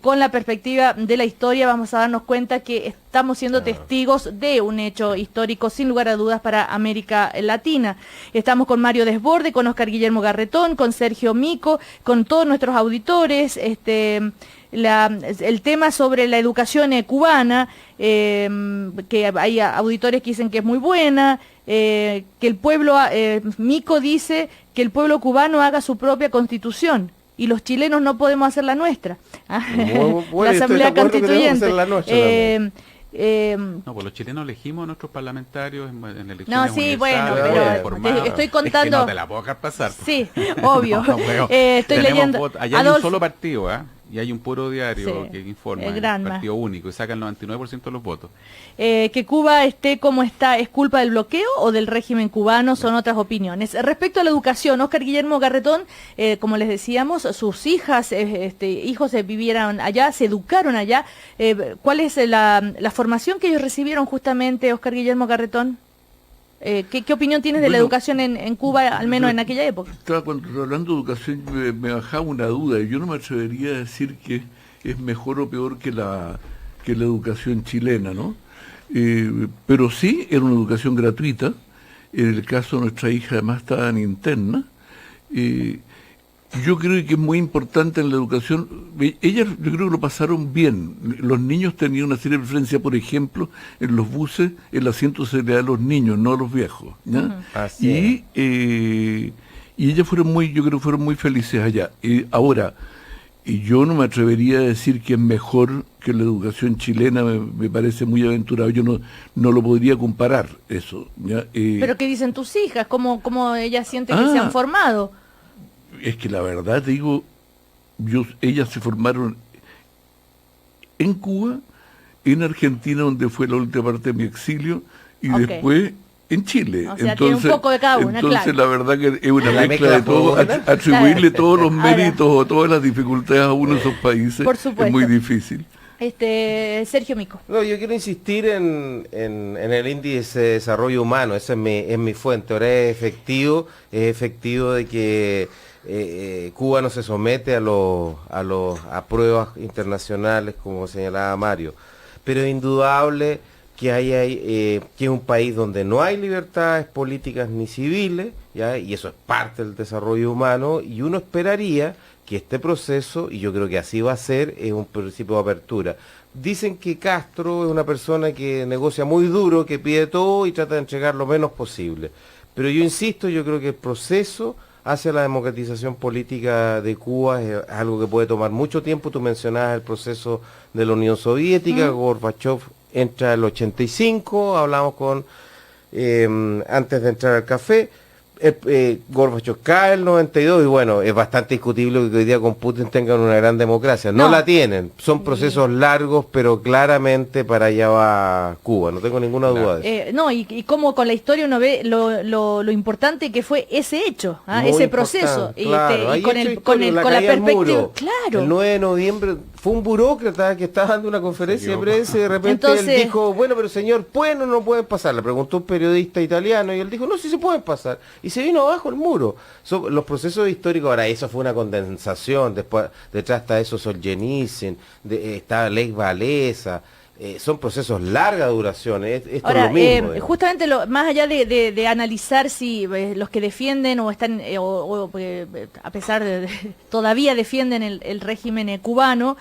[SPEAKER 1] con la perspectiva de la historia vamos a darnos cuenta que estamos siendo testigos de un hecho histórico sin lugar a dudas para América Latina. Estamos con Mario Desborde, con Oscar Guillermo Garretón, con Sergio Mico, con todos nuestros auditores, el tema sobre la educación cubana, que hay auditores que dicen que es muy buena, que el pueblo, Mico dice que el pueblo cubano haga su propia constitución y los chilenos no podemos hacer la nuestra.
[SPEAKER 2] Bueno,
[SPEAKER 1] la Asamblea Constituyente.
[SPEAKER 3] No, pues los chilenos elegimos a nuestros parlamentarios en elecciones
[SPEAKER 1] no, sí, bueno, pero estoy contando...
[SPEAKER 3] Es que no te la puedo dejar pasar.
[SPEAKER 1] Sí, obvio.
[SPEAKER 3] Bueno,
[SPEAKER 1] estoy leyendo...
[SPEAKER 3] Allá hay un solo partido, y hay un puro diario que informa,
[SPEAKER 1] el
[SPEAKER 3] partido único, y saca el 99% de los votos.
[SPEAKER 1] Que Cuba esté como está, ¿es culpa del bloqueo o del régimen cubano? Son otras opiniones. Respecto a la educación, Oscar Guillermo Garretón, como les decíamos, sus hijos vivieron allá, se educaron allá. ¿Cuál es la formación que ellos recibieron justamente, Oscar Guillermo Garretón? ¿Qué opinión tienes de la educación en Cuba, al menos en aquella época?
[SPEAKER 4] Cuando hablando de educación me bajaba una duda, y yo no me atrevería a decir que es mejor o peor que la educación chilena, ¿no? Pero sí, era una educación gratuita. En el caso de nuestra hija, además estaba en interna. Yo creo que es muy importante en la educación. Ellas, yo creo que lo pasaron bien. Los niños tenían una serie de preferencia, por ejemplo, en los buses, el asiento se le da a los niños, no a los viejos, ¿ya? Y ellas fueron yo creo que fueron muy felices allá. Ahora, yo no me atrevería a decir que es mejor que la educación chilena, me parece muy aventurado. Yo no lo podría comparar, eso, ¿ya?
[SPEAKER 1] ¿Pero qué dicen tus hijas? ¿Cómo ellas sienten que se han formado?
[SPEAKER 4] Es que la verdad, te digo, ellas se formaron en Cuba, en Argentina, donde fue la última parte de mi exilio, y después en Chile.
[SPEAKER 1] O sea, tiene un poco de cada una,
[SPEAKER 4] entonces
[SPEAKER 1] claro.
[SPEAKER 4] la verdad que es una mezcla de todo, atribuirle todos los méritos o todas las dificultades a uno de esos países es muy difícil.
[SPEAKER 1] Sergio Mico.
[SPEAKER 2] No, yo quiero insistir en el índice de desarrollo humano, esa es mi fuente. Ahora es efectivo de que Cuba no se somete a pruebas internacionales, como señalaba Mario, pero es indudable que es un país donde no hay libertades políticas ni civiles, ¿ya? Y eso es parte del desarrollo humano, y uno esperaría que este proceso, y yo creo que así va a ser, es un principio de apertura. Dicen que Castro es una persona que negocia muy duro, que pide todo y trata de entregar lo menos posible. Pero yo insisto, yo creo que el proceso hacia la democratización política de Cuba es algo que puede tomar mucho tiempo. Tú mencionabas el proceso de la Unión Soviética, Gorbachev entra el 85, hablamos antes de entrar al café, Gorbachev cae el 92 y bueno, es bastante discutible que hoy día con Putin tengan una gran democracia. No la tienen, son procesos largos, pero claramente para allá va Cuba, no tengo ninguna duda de eso.
[SPEAKER 1] Y como con la historia uno ve lo importante que fue ese hecho, ese proceso,
[SPEAKER 2] claro.
[SPEAKER 1] y con la perspectiva. Claro.
[SPEAKER 2] El 9 de noviembre fue un burócrata que estaba dando una conferencia de prensa y de repente él dijo, bueno, pero señor, ¿pueden o no pueden pasar? Le preguntó un periodista italiano y él dijo, no, sí se pueden pasar. Y se vino abajo el muro. Los procesos históricos, ahora eso fue una condensación, después detrás está eso Solzhenitsyn, está Lech Walesa, son procesos larga duración, esto
[SPEAKER 1] ahora,
[SPEAKER 2] es lo mismo.
[SPEAKER 1] Justamente más allá de analizar si los que defienden o están, a pesar de todavía defienden el régimen cubano,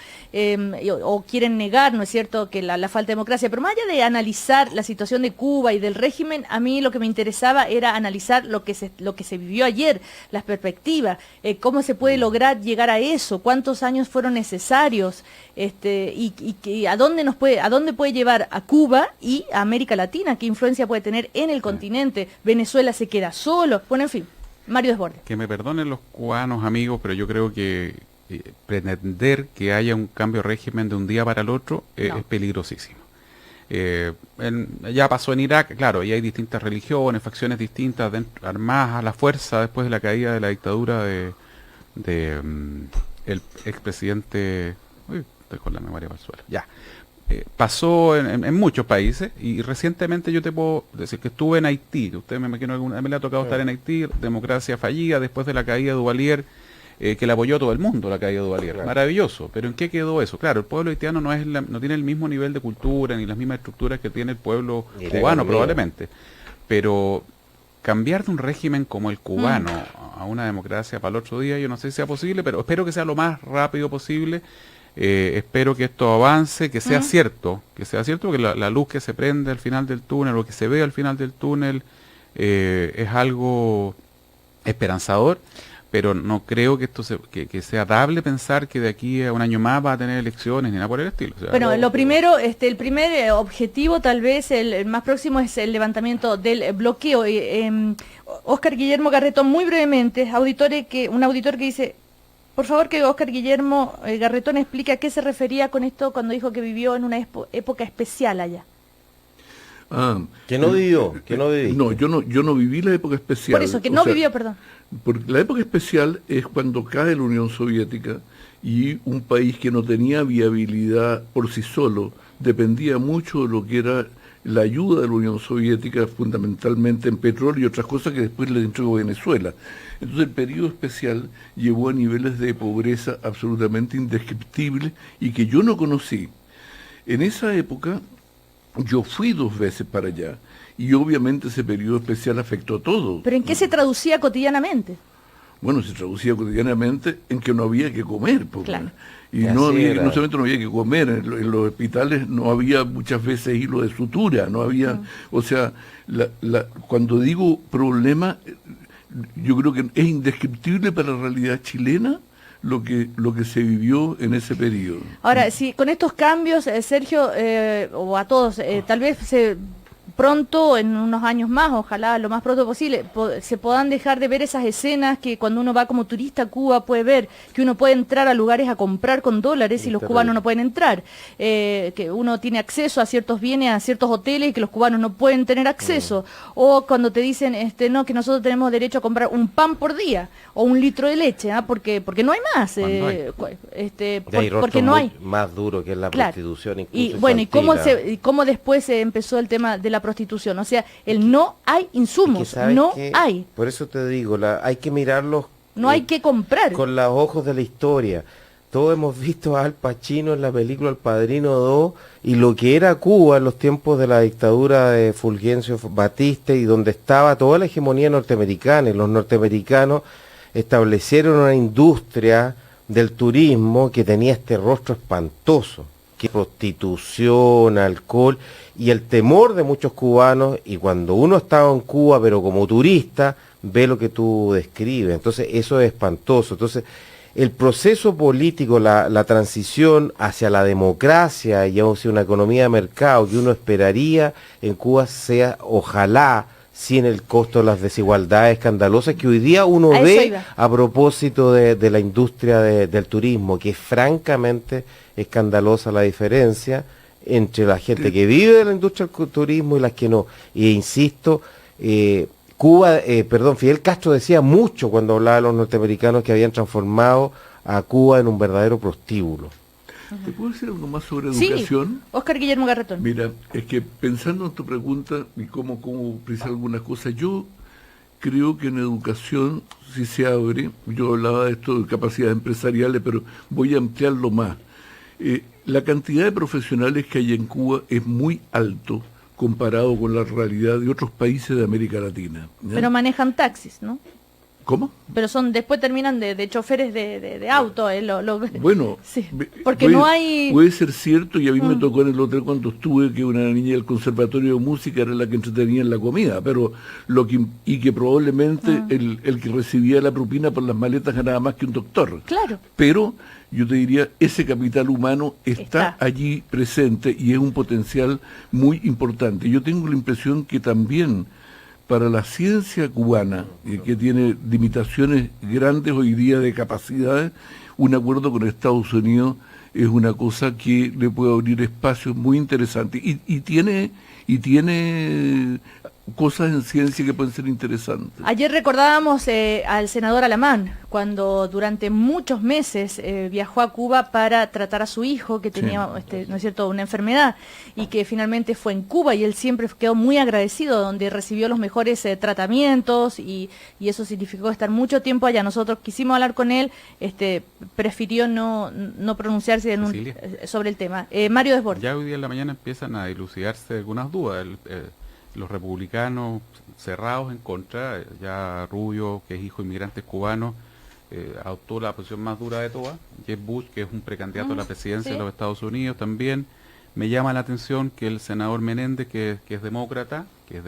[SPEAKER 1] o quieren negar, ¿no es cierto?, que la falta de democracia, pero más allá de analizar la situación de Cuba y del régimen, a mí lo que me interesaba era analizar lo que se vivió ayer, las perspectivas, cómo se puede lograr llegar a eso, cuántos años fueron necesarios, y a dónde puede llevar a Cuba y a América Latina, qué influencia puede tener en el continente. Venezuela se queda solo, bueno, en fin, Mario Desbordes.
[SPEAKER 3] Que me perdonen los cubanos amigos, pero yo creo que pretender que haya un cambio de régimen de un día para el otro es peligrosísimo. Ya pasó en Irak, claro, y hay distintas religiones, facciones distintas, armadas a la fuerza después de la caída de la dictadura de el expresidente... Uy, estoy con la memoria para el suelo. Ya. Pasó en muchos países y recientemente yo te puedo decir que estuve en Haití. Usted me imagino alguna me le ha tocado estar en Haití, democracia fallida después de la caída de Duvalier, que la apoyó todo el mundo, la caída de Duvalier. Claro. Maravilloso. Pero ¿en qué quedó eso? Claro, el pueblo haitiano no tiene el mismo nivel de cultura ni las mismas estructuras que tiene el pueblo cubano probablemente. Pero cambiar de un régimen como el cubano a una democracia para el otro día, yo no sé si sea posible, pero espero que sea lo más rápido posible. Espero que esto avance, que sea cierto, que la luz que se prende al final del túnel, o que se ve al final del túnel, es algo esperanzador, pero no creo que esto que sea dable pensar que de aquí a un año más va a tener elecciones ni nada por el estilo. O sea,
[SPEAKER 1] bueno, lo primero, el primer objetivo, tal vez el más próximo, es el levantamiento del bloqueo. Óscar Guillermo Garretón, muy brevemente, un auditor que dice... Por favor, que Óscar Guillermo Garretón explique a qué se refería con esto cuando dijo que vivió en una época especial allá.
[SPEAKER 2] Que no vivió.
[SPEAKER 4] No, yo no viví la época especial.
[SPEAKER 1] Por eso, que no vivió, perdón.
[SPEAKER 4] Porque la época especial es cuando cae la Unión Soviética y un país que no tenía viabilidad por sí solo, dependía mucho de lo que era la ayuda de la Unión Soviética, fundamentalmente en petróleo y otras cosas que después le entregó Venezuela. Entonces el periodo especial llevó a niveles de pobreza absolutamente indescriptibles y que yo no conocí. En esa época yo fui 2 veces para allá y obviamente ese periodo especial afectó todo.
[SPEAKER 1] ¿Pero en qué se traducía cotidianamente?
[SPEAKER 4] Bueno, se traducía cotidianamente en que no había que comer.
[SPEAKER 1] Claro.
[SPEAKER 4] Y no solamente no había que comer, en los hospitales no había muchas veces hilo de sutura, no había, o sea, cuando digo problema, yo creo que es indescriptible para la realidad chilena lo que se vivió en ese periodo.
[SPEAKER 1] Ahora, si con estos cambios, Sergio, o a todos, tal vez pronto, en unos años más, ojalá lo más pronto posible, se puedan dejar de ver esas escenas que cuando uno va como turista a Cuba puede ver, que uno puede entrar a lugares a comprar con dólares y los cubanos no pueden entrar, que uno tiene acceso a ciertos bienes, a ciertos hoteles y que los cubanos no pueden tener acceso, o cuando te dicen no, que nosotros tenemos derecho a comprar un pan por día o un litro de leche, porque no hay más, porque no hay
[SPEAKER 2] más duro que es la prostitución, incluso
[SPEAKER 1] y bueno, y cómo después se empezó el tema de la prostitución, o sea, no hay insumos, no hay.
[SPEAKER 2] Por eso te digo, hay que mirarlos,
[SPEAKER 1] no hay que comprar.
[SPEAKER 2] Con los ojos de la historia. Todos hemos visto a Al Pacino en la película El Padrino 2 y lo que era Cuba en los tiempos de la dictadura de Fulgencio Batista y donde estaba toda la hegemonía norteamericana, y los norteamericanos establecieron una industria del turismo que tenía este rostro espantoso, que prostitución, alcohol y el temor de muchos cubanos, y cuando uno estaba en Cuba pero como turista ve lo que tú describes, entonces eso es espantoso. Entonces el proceso político, la transición hacia la democracia y hacia una economía de mercado que uno esperaría en Cuba sea, ojalá, sin el costo de las desigualdades escandalosas que hoy día uno ve a propósito de la industria del turismo, que es francamente escandalosa la diferencia entre la gente que vive de la industria del turismo y las que no. E insisto, Fidel Castro decía mucho cuando hablaba de los norteamericanos que habían transformado a Cuba en un verdadero prostíbulo.
[SPEAKER 4] ¿Te puedo decir algo más sobre educación?
[SPEAKER 1] Sí, Óscar Guillermo Garretón.
[SPEAKER 4] Mira, es que pensando en tu pregunta y cómo precisar algunas cosas, yo creo que en educación, si se abre, yo hablaba de esto de capacidades empresariales, pero voy a ampliarlo más. La cantidad de profesionales que hay en Cuba es muy alto comparado con la realidad de otros países de América Latina, ¿ya?
[SPEAKER 1] Pero manejan taxis, ¿no?
[SPEAKER 4] ¿Cómo?
[SPEAKER 1] Pero después terminan de choferes de auto.
[SPEAKER 4] Bueno,
[SPEAKER 1] sí, porque no hay...
[SPEAKER 4] Puede ser cierto, y a mí me tocó en el hotel cuando estuve que una niña del conservatorio de música era la que entretenía en la comida, pero que probablemente el que recibía la propina por las maletas ganaba más que un doctor.
[SPEAKER 1] Claro.
[SPEAKER 4] Pero yo te diría, ese capital humano está allí presente y es un potencial muy importante. Yo tengo la impresión que también para la ciencia cubana, que tiene limitaciones grandes hoy día de capacidades, un acuerdo con Estados Unidos es una cosa que le puede abrir espacios muy interesantes y tiene cosas en ciencia que pueden ser interesantes.
[SPEAKER 1] Ayer recordábamos al senador Alamán, cuando durante muchos meses viajó a Cuba para tratar a su hijo, que tenía, ¿no es cierto?, una enfermedad, y que finalmente fue en Cuba, y él siempre quedó muy agradecido, donde recibió los mejores tratamientos, y eso significó estar mucho tiempo allá. Nosotros quisimos hablar con él, prefirió no pronunciarse sobre el tema. Mario Desbordes.
[SPEAKER 3] Ya hoy día en la mañana empiezan a dilucidarse algunas dudas. Los republicanos cerrados en contra, ya Rubio, que es hijo de inmigrantes cubanos, adoptó la posición más dura de todas. Jeb Bush, que es un precandidato a la presidencia de los Estados Unidos, también. Me llama la atención que el senador Menéndez, que es demócrata, que es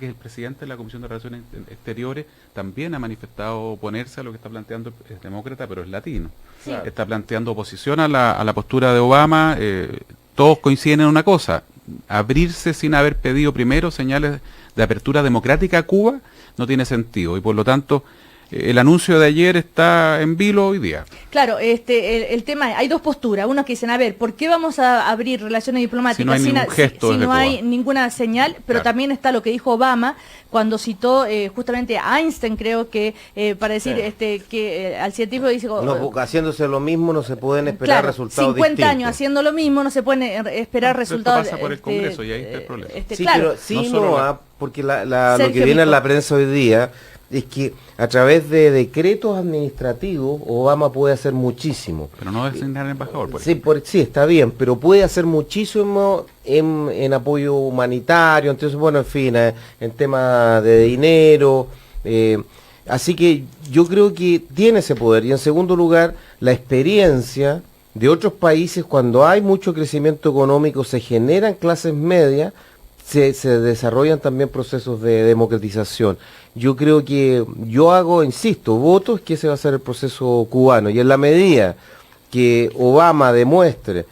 [SPEAKER 3] el presidente de la Comisión de Relaciones Exteriores, también ha manifestado oponerse a lo que está planteando, es demócrata, pero es latino. Sí. Está planteando oposición a la postura de Obama. Todos coinciden en una cosa: abrirse sin haber pedido primero señales de apertura democrática a Cuba no tiene sentido, y por lo tanto el anuncio de ayer está en vilo hoy día.
[SPEAKER 1] Claro, el tema, hay dos posturas. Unos que dicen, a ver, ¿por qué vamos a abrir relaciones diplomáticas
[SPEAKER 3] si no hay
[SPEAKER 1] ninguna señal? Pero también está lo que dijo Obama cuando citó justamente a Einstein, creo que para decir que al científico dice...
[SPEAKER 2] haciéndose lo mismo no se pueden esperar resultados
[SPEAKER 1] 50
[SPEAKER 2] distintos.
[SPEAKER 1] años haciendo lo mismo no se pueden esperar resultados...
[SPEAKER 3] Esto pasa por el Congreso y ahí está el problema.
[SPEAKER 2] Porque lo que viene en la prensa hoy día es que a través de decretos administrativos Obama puede hacer muchísimo.
[SPEAKER 3] Pero no designar al embajador, por
[SPEAKER 2] sí, está bien, pero puede hacer muchísimo en apoyo humanitario, entonces, bueno, en fin, en temas de dinero. Así que yo creo que tiene ese poder. Y en segundo lugar, la experiencia de otros países, cuando hay mucho crecimiento económico, se generan clases medias, se desarrollan también procesos de democratización. Yo creo que insisto, votos que ese va a ser el proceso cubano, y en la medida que Obama demuestre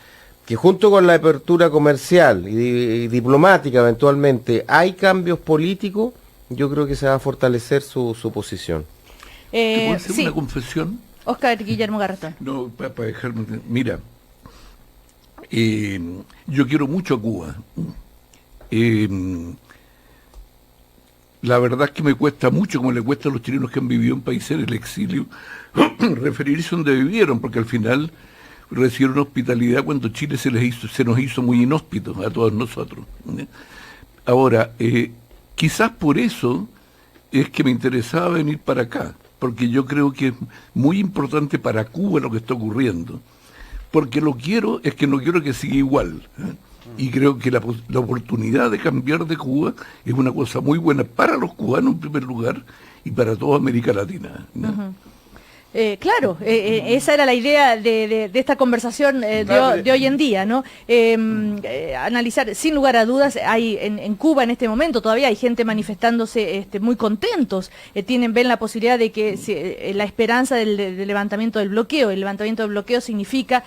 [SPEAKER 2] que junto con la apertura comercial y diplomática eventualmente hay cambios políticos, yo creo que se va a fortalecer su posición.
[SPEAKER 4] ¿Te puedo hacer una confesión?
[SPEAKER 1] Oscar Guillermo Garretón.
[SPEAKER 4] No, para dejarme... Mira, yo quiero mucho a Cuba. La verdad es que me cuesta mucho, como le cuesta a los chilenos que han vivido en países en el exilio, referirse donde vivieron, porque al final recibieron hospitalidad cuando Chile se nos hizo muy inhóspito a todos nosotros. Ahora, quizás por eso es que me interesaba venir para acá, porque yo creo que es muy importante para Cuba lo que está ocurriendo, porque no quiero que siga igual, y creo que la oportunidad de cambiar de Cuba es una cosa muy buena para los cubanos en primer lugar y para toda América Latina, ¿no?
[SPEAKER 1] Claro, esa era la idea de esta conversación de hoy en día, ¿no? Analizar, sin lugar a dudas, hay en Cuba en este momento todavía hay gente manifestándose muy contentos, ven la posibilidad de que la esperanza del levantamiento del bloqueo. El levantamiento del bloqueo significa,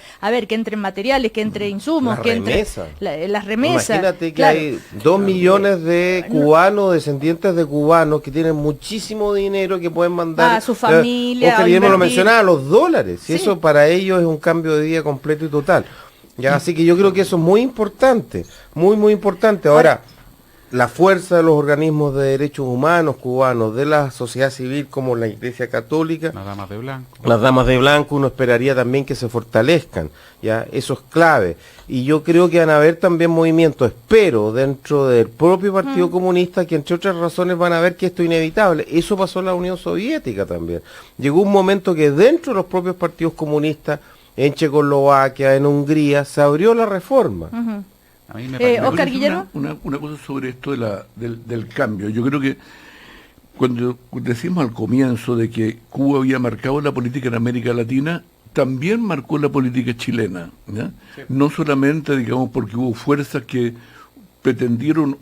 [SPEAKER 1] que entren materiales, que entre insumos, que entre las remesas.
[SPEAKER 2] Imagínate que hay 2 millones de cubanos, descendientes de cubanos, que tienen muchísimo dinero que pueden mandar
[SPEAKER 1] a su familia.
[SPEAKER 2] Lo mencionaba, los dólares, y eso para ellos es un cambio de vida completo y total. Ya, así que yo creo que eso es muy importante, muy importante. Ahora, la fuerza de los organismos de derechos humanos cubanos, de la sociedad civil como la Iglesia Católica,
[SPEAKER 3] las damas de blanco.
[SPEAKER 2] Las damas de blanco, uno esperaría también que se fortalezcan, ya, eso es clave. Y yo creo que van a haber también movimientos, espero, dentro del propio Partido Comunista, que entre otras razones van a ver que esto es inevitable. Eso pasó en la Unión Soviética también. Llegó un momento que dentro de los propios partidos comunistas, en Checoslovaquia, en Hungría, se abrió la reforma.
[SPEAKER 3] A mí me parece
[SPEAKER 1] Oscar Guillermo.
[SPEAKER 4] Una cosa sobre esto del cambio. Yo creo que cuando decimos al comienzo de que Cuba había marcado la política en América Latina, también marcó la política chilena, ¿ya? Sí. No solamente, digamos, porque hubo fuerzas que pretendieron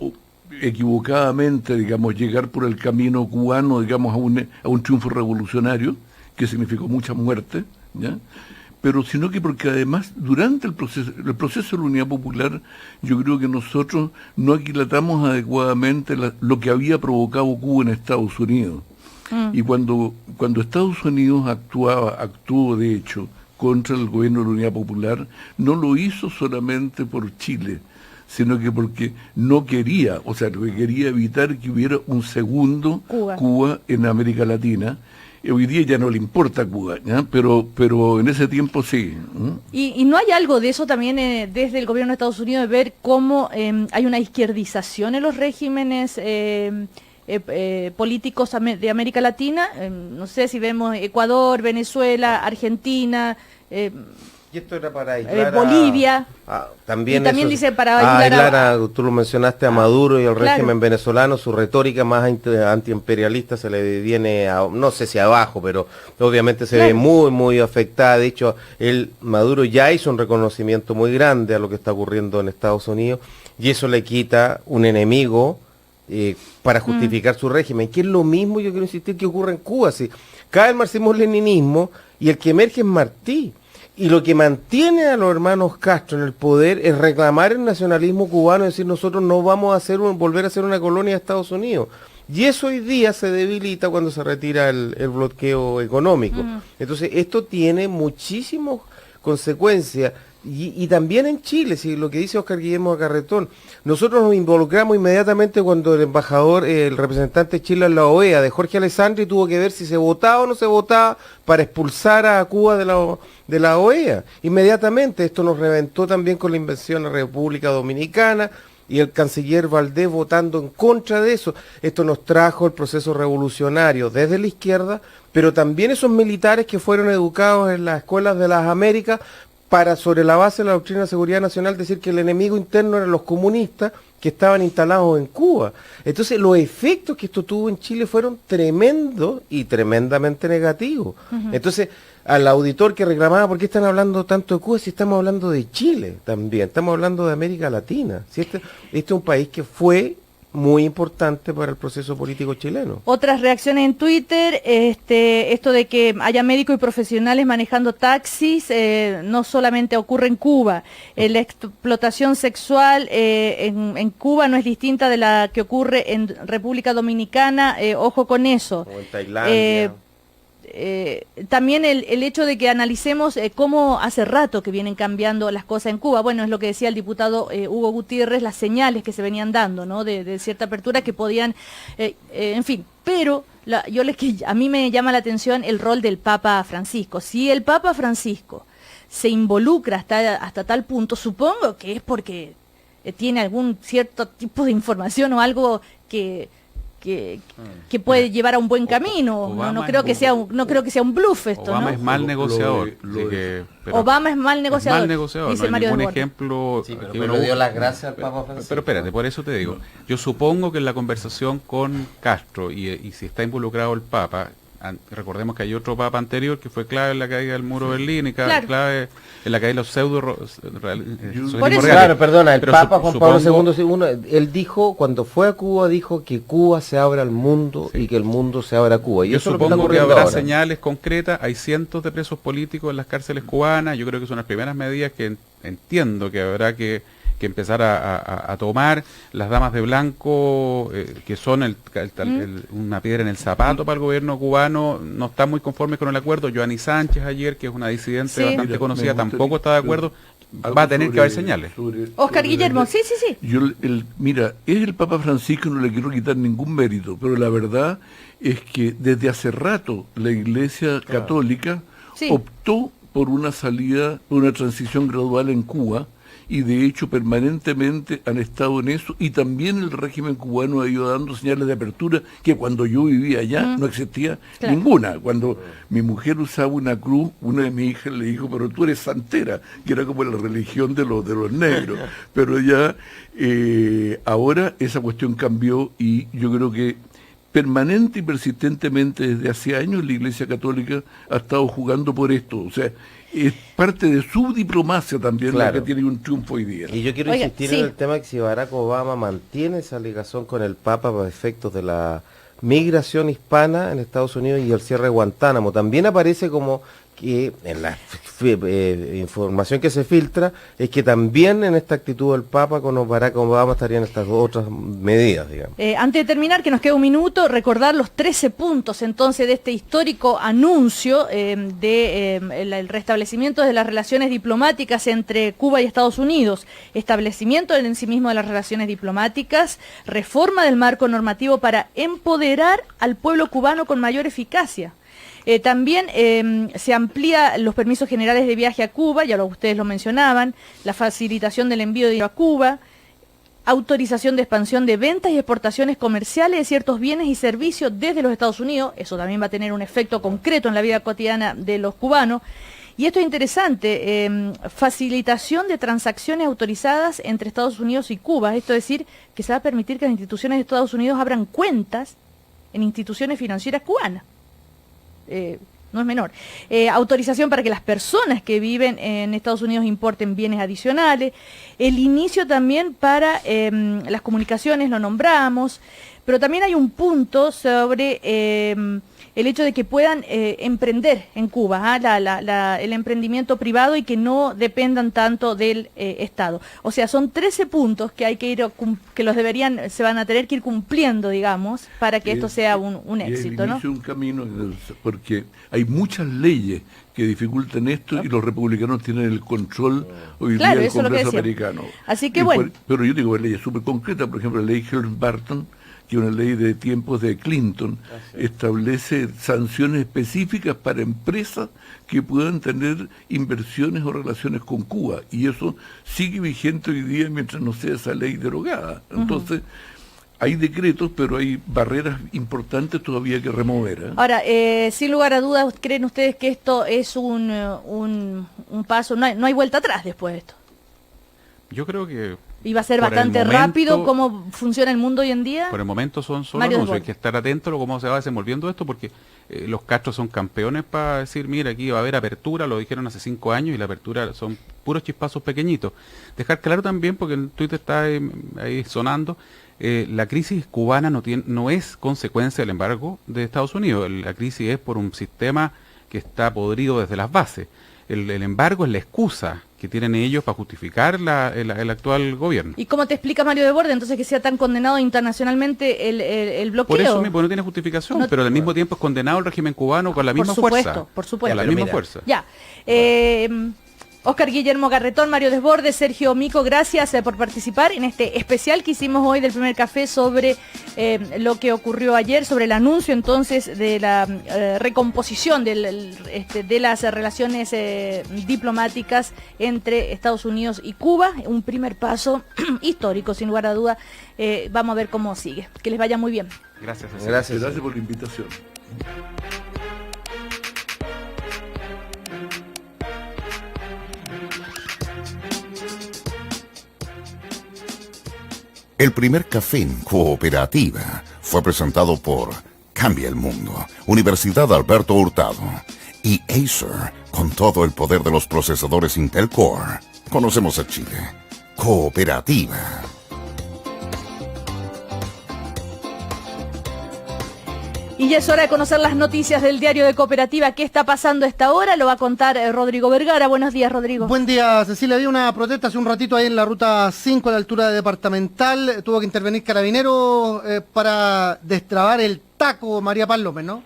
[SPEAKER 4] equivocadamente, digamos, llegar por el camino cubano, digamos, a un triunfo revolucionario, que significó mucha muerte, ¿ya? Pero sino que porque además durante el proceso de la Unidad Popular, yo creo que nosotros no aquilatamos adecuadamente lo que había provocado Cuba en Estados Unidos. Y cuando Estados Unidos actuó de hecho contra el gobierno de la Unidad Popular, no lo hizo solamente por Chile, sino que porque no quería, o sea, que quería evitar que hubiera un segundo Cuba en América Latina. Hoy día ya no le importa Cuba, ¿ya? Pero en ese tiempo sí.
[SPEAKER 1] ¿Y no hay algo de eso también desde el gobierno de Estados Unidos, de ver cómo hay una izquierdización en los regímenes políticos de América Latina? No sé si vemos Ecuador, Venezuela, Argentina...
[SPEAKER 2] y esto era para aislar
[SPEAKER 1] Bolivia.
[SPEAKER 2] También
[SPEAKER 1] dice para aislar
[SPEAKER 2] tú lo mencionaste a Maduro y al régimen venezolano, su retórica más antiimperialista se le viene, no sé si abajo, pero obviamente se ve muy afectada. De hecho, Maduro ya hizo un reconocimiento muy grande a lo que está ocurriendo en Estados Unidos, y eso le quita un enemigo para justificar su régimen, que es lo mismo, yo quiero insistir, que ocurre en Cuba. Si cae el marxismo-leninismo y el que emerge es Martí. Y lo que mantiene a los hermanos Castro en el poder es reclamar el nacionalismo cubano, es decir, nosotros no vamos a volver a ser una colonia de Estados Unidos. Y eso hoy día se debilita cuando se retira el bloqueo económico. Entonces, esto tiene muchísimas consecuencias. Y también en Chile, si lo que dice Oscar Guillermo Garretón, nosotros nos involucramos inmediatamente cuando el embajador, el representante de Chile en la OEA, de Jorge Alessandri, tuvo que ver si se votaba o no se votaba para expulsar a Cuba de la OEA. Inmediatamente, esto nos reventó también con la invasión a República Dominicana, y el canciller Valdés votando en contra de eso. Esto nos trajo el proceso revolucionario desde la izquierda, pero también esos militares que fueron educados en las escuelas de las Américas para, sobre la base de la doctrina de seguridad nacional, decir que el enemigo interno eran los comunistas que estaban instalados en Cuba. Entonces, los efectos que esto tuvo en Chile fueron tremendos y tremendamente negativos. Entonces, al auditor que reclamaba, ¿por qué están hablando tanto de Cuba si estamos hablando de Chile también? Estamos hablando de América Latina. ¿Sí? Este es un país que fue muy importante para el proceso político chileno.
[SPEAKER 1] Otras reacciones en Twitter, esto de que haya médicos y profesionales manejando taxis, no solamente ocurre en Cuba. La explotación sexual en Cuba no es distinta de la que ocurre en República Dominicana, ojo con eso.
[SPEAKER 2] O en Tailandia.
[SPEAKER 1] También el hecho de que analicemos cómo hace rato que vienen cambiando las cosas en Cuba. Bueno, es lo que decía el diputado Hugo Gutiérrez, las señales que se venían dando, ¿no? De cierta apertura que podían, en fin, pero a mí me llama la atención el rol del Papa Francisco. Si el Papa Francisco se involucra hasta tal punto, supongo que es porque tiene algún cierto tipo de información o algo que puede llevar a un buen camino. No creo que sea un bluff esto,
[SPEAKER 3] Obama
[SPEAKER 1] ¿no?
[SPEAKER 3] es mal negociador.
[SPEAKER 1] Obama es mal negociador.
[SPEAKER 3] Es mal negociador,
[SPEAKER 1] dice
[SPEAKER 3] no hay
[SPEAKER 1] Mario
[SPEAKER 3] ningún
[SPEAKER 1] del Borde.
[SPEAKER 3] ejemplo.
[SPEAKER 2] Sí, pero le dio las gracias al Papa Francisco.
[SPEAKER 3] Pero espérate, por eso te digo. Yo supongo que en la conversación con Castro y si está involucrado el Papa, recordemos que hay otro Papa anterior que fue clave en la caída del muro de Berlín y clave en la caída de los
[SPEAKER 2] Claro, perdona, el Papa Juan Pablo II, él dijo, cuando fue a Cuba, dijo que Cuba se abra al mundo y que el mundo se abra a Cuba. Y
[SPEAKER 3] yo
[SPEAKER 2] eso
[SPEAKER 3] supongo que habrá señales concretas. Hay cientos de presos políticos en las cárceles cubanas. Yo creo que son las primeras medidas que entiendo que habrá que empezar a tomar. Las damas de blanco, que son una piedra en el zapato para el gobierno cubano, no están muy conformes con el acuerdo. Joanny Sánchez ayer, que es una disidente bastante conocida, tampoco está de acuerdo. Va a tener que haber señales.
[SPEAKER 1] Oscar Guillermo, sí.
[SPEAKER 4] Mira, es el Papa Francisco, no le quiero quitar ningún mérito, pero la verdad es que desde hace rato la Iglesia Católica optó por una salida, por una transición gradual en Cuba, y de hecho permanentemente han estado en eso, y también el régimen cubano ha ido dando señales de apertura que cuando yo vivía allá no existía ninguna. Cuando mi mujer usaba una cruz, una de mis hijas le dijo, pero tú eres santera, que era como la religión de los negros. Pero ya ahora esa cuestión cambió, y yo creo que permanente y persistentemente desde hace años la Iglesia Católica ha estado jugando por esto. O sea, es parte de su diplomacia también la que tiene un triunfo hoy día.
[SPEAKER 2] Y yo quiero insistir en el tema que si Barack Obama mantiene esa ligación con el Papa para efectos de la migración hispana en Estados Unidos y el cierre de Guantánamo, también aparece como que en la información que se filtra es que también en esta actitud del Papa con Barack Obama estarían estas otras medidas, digamos.
[SPEAKER 1] Antes de terminar, que nos queda un minuto, recordar los 13 puntos entonces de este histórico anuncio el restablecimiento de las relaciones diplomáticas entre Cuba y Estados Unidos, establecimiento en sí mismo de las relaciones diplomáticas, reforma del marco normativo para empoderar al pueblo cubano con mayor eficacia. También se amplía los permisos generales de viaje a Cuba, ya ustedes lo mencionaban, la facilitación del envío de dinero a Cuba, autorización de expansión de ventas y exportaciones comerciales de ciertos bienes y servicios desde los Estados Unidos. Eso también va a tener un efecto concreto en la vida cotidiana de los cubanos. Y esto es interesante, facilitación de transacciones autorizadas entre Estados Unidos y Cuba. Esto es decir, que se va a permitir que las instituciones de Estados Unidos abran cuentas en instituciones financieras cubanas. No es menor. Autorización para que las personas que viven en Estados Unidos importen bienes adicionales. El inicio también para las comunicaciones, lo nombramos, pero también hay un punto sobre el hecho de que puedan emprender en Cuba, el emprendimiento privado y que no dependan tanto del Estado. O sea, son 13 puntos que hay que se van a tener que ir cumpliendo, digamos, para que esto sea un éxito, ¿no?
[SPEAKER 4] Es un camino, porque hay muchas leyes que dificultan esto y los republicanos tienen el control hoy día del Congreso americano.
[SPEAKER 1] Así que bueno.
[SPEAKER 4] Pero yo digo leyes súper concretas, por ejemplo, la ley Helms-Burton, que es una ley de tiempos de Clinton, establece sanciones específicas para empresas que puedan tener inversiones o relaciones con Cuba, y eso sigue vigente hoy día mientras no sea esa ley derogada. Entonces, hay decretos, pero hay barreras importantes todavía que remover.
[SPEAKER 1] Ahora, sin lugar a dudas, ¿creen ustedes que esto es un paso? No hay vuelta atrás después de esto.
[SPEAKER 3] Yo creo que
[SPEAKER 1] y va a ser bastante rápido cómo funciona el mundo hoy en día.
[SPEAKER 3] Por el momento son solo anuncios, hay que estar atentos a cómo se va desenvolviendo esto, porque los Castro son campeones para decir, mira, aquí va a haber apertura, lo dijeron hace 5 años, y la apertura son puros chispazos pequeñitos. Dejar claro también, porque el Twitter está ahí sonando, La crisis cubana no es consecuencia del embargo de Estados Unidos. La crisis es por un sistema que está podrido desde las bases. El embargo es la excusa que tienen ellos para justificar el actual gobierno.
[SPEAKER 1] ¿Y cómo te explica Mario Desbordes entonces que sea tan condenado internacionalmente el bloqueo?
[SPEAKER 3] Por eso mismo no tiene justificación, pero al mismo tiempo es condenado el régimen cubano con la misma fuerza.
[SPEAKER 1] Por supuesto.
[SPEAKER 3] Con la misma fuerza.
[SPEAKER 1] Ya. Óscar Guillermo Garretón, Mario Desbordes, Sergio Mico, gracias por participar en este especial que hicimos hoy del Primer Café sobre lo que ocurrió ayer, sobre el anuncio entonces de la recomposición de las relaciones diplomáticas entre Estados Unidos y Cuba. Un primer paso histórico, sin lugar a duda. Vamos a ver cómo sigue. Que les vaya muy bien.
[SPEAKER 3] Gracias.
[SPEAKER 4] Gracias por la invitación.
[SPEAKER 5] El Primer Café en Cooperativa fue presentado por Cambia el Mundo, Universidad Alberto Hurtado y Acer, con todo el poder de los procesadores Intel Core. Conocemos a Chile. Cooperativa.
[SPEAKER 1] Y ya es hora de conocer las noticias del diario de Cooperativa. ¿Qué está pasando a esta hora? Lo va a contar Rodrigo Vergara. Buenos días, Rodrigo.
[SPEAKER 6] Buen día, Cecilia. Había una protesta hace un ratito ahí en la ruta 5 a la altura de Departamental. Tuvo que intervenir Carabineros para destrabar el taco, María Paz López, ¿no?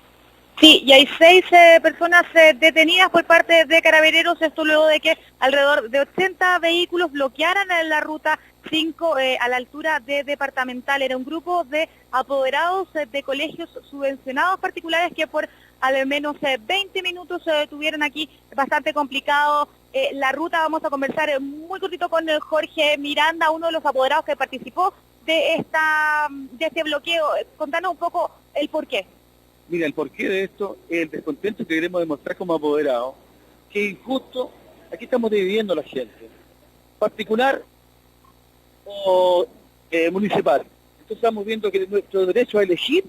[SPEAKER 7] Sí, y hay 6 personas detenidas por parte de Carabineros, esto luego de que alrededor de 80 vehículos bloquearan la ruta 5 a la altura de Departamental. Era un grupo de apoderados de colegios subvencionados particulares que por al menos 20 minutos tuvieron aquí bastante complicado la ruta. Vamos a conversar muy cortito con Jorge Miranda, uno de los apoderados que participó de este bloqueo. Contanos un poco el porqué.
[SPEAKER 8] Mira, el porqué de esto es el descontento que queremos demostrar como apoderados, que es injusto. Aquí estamos dividiendo a la gente, particular o municipal. Entonces estamos viendo que nuestros derechos a elegir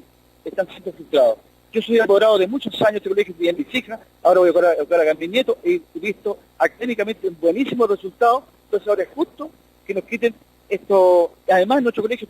[SPEAKER 8] están siendo frustrados. Yo soy apoderado de muchos años, este colegio estudié en mis hijas, ahora voy a educar a mi nieto, he visto académicamente buenísimos resultados, entonces ahora es justo que nos quiten esto. Además, nuestro colegio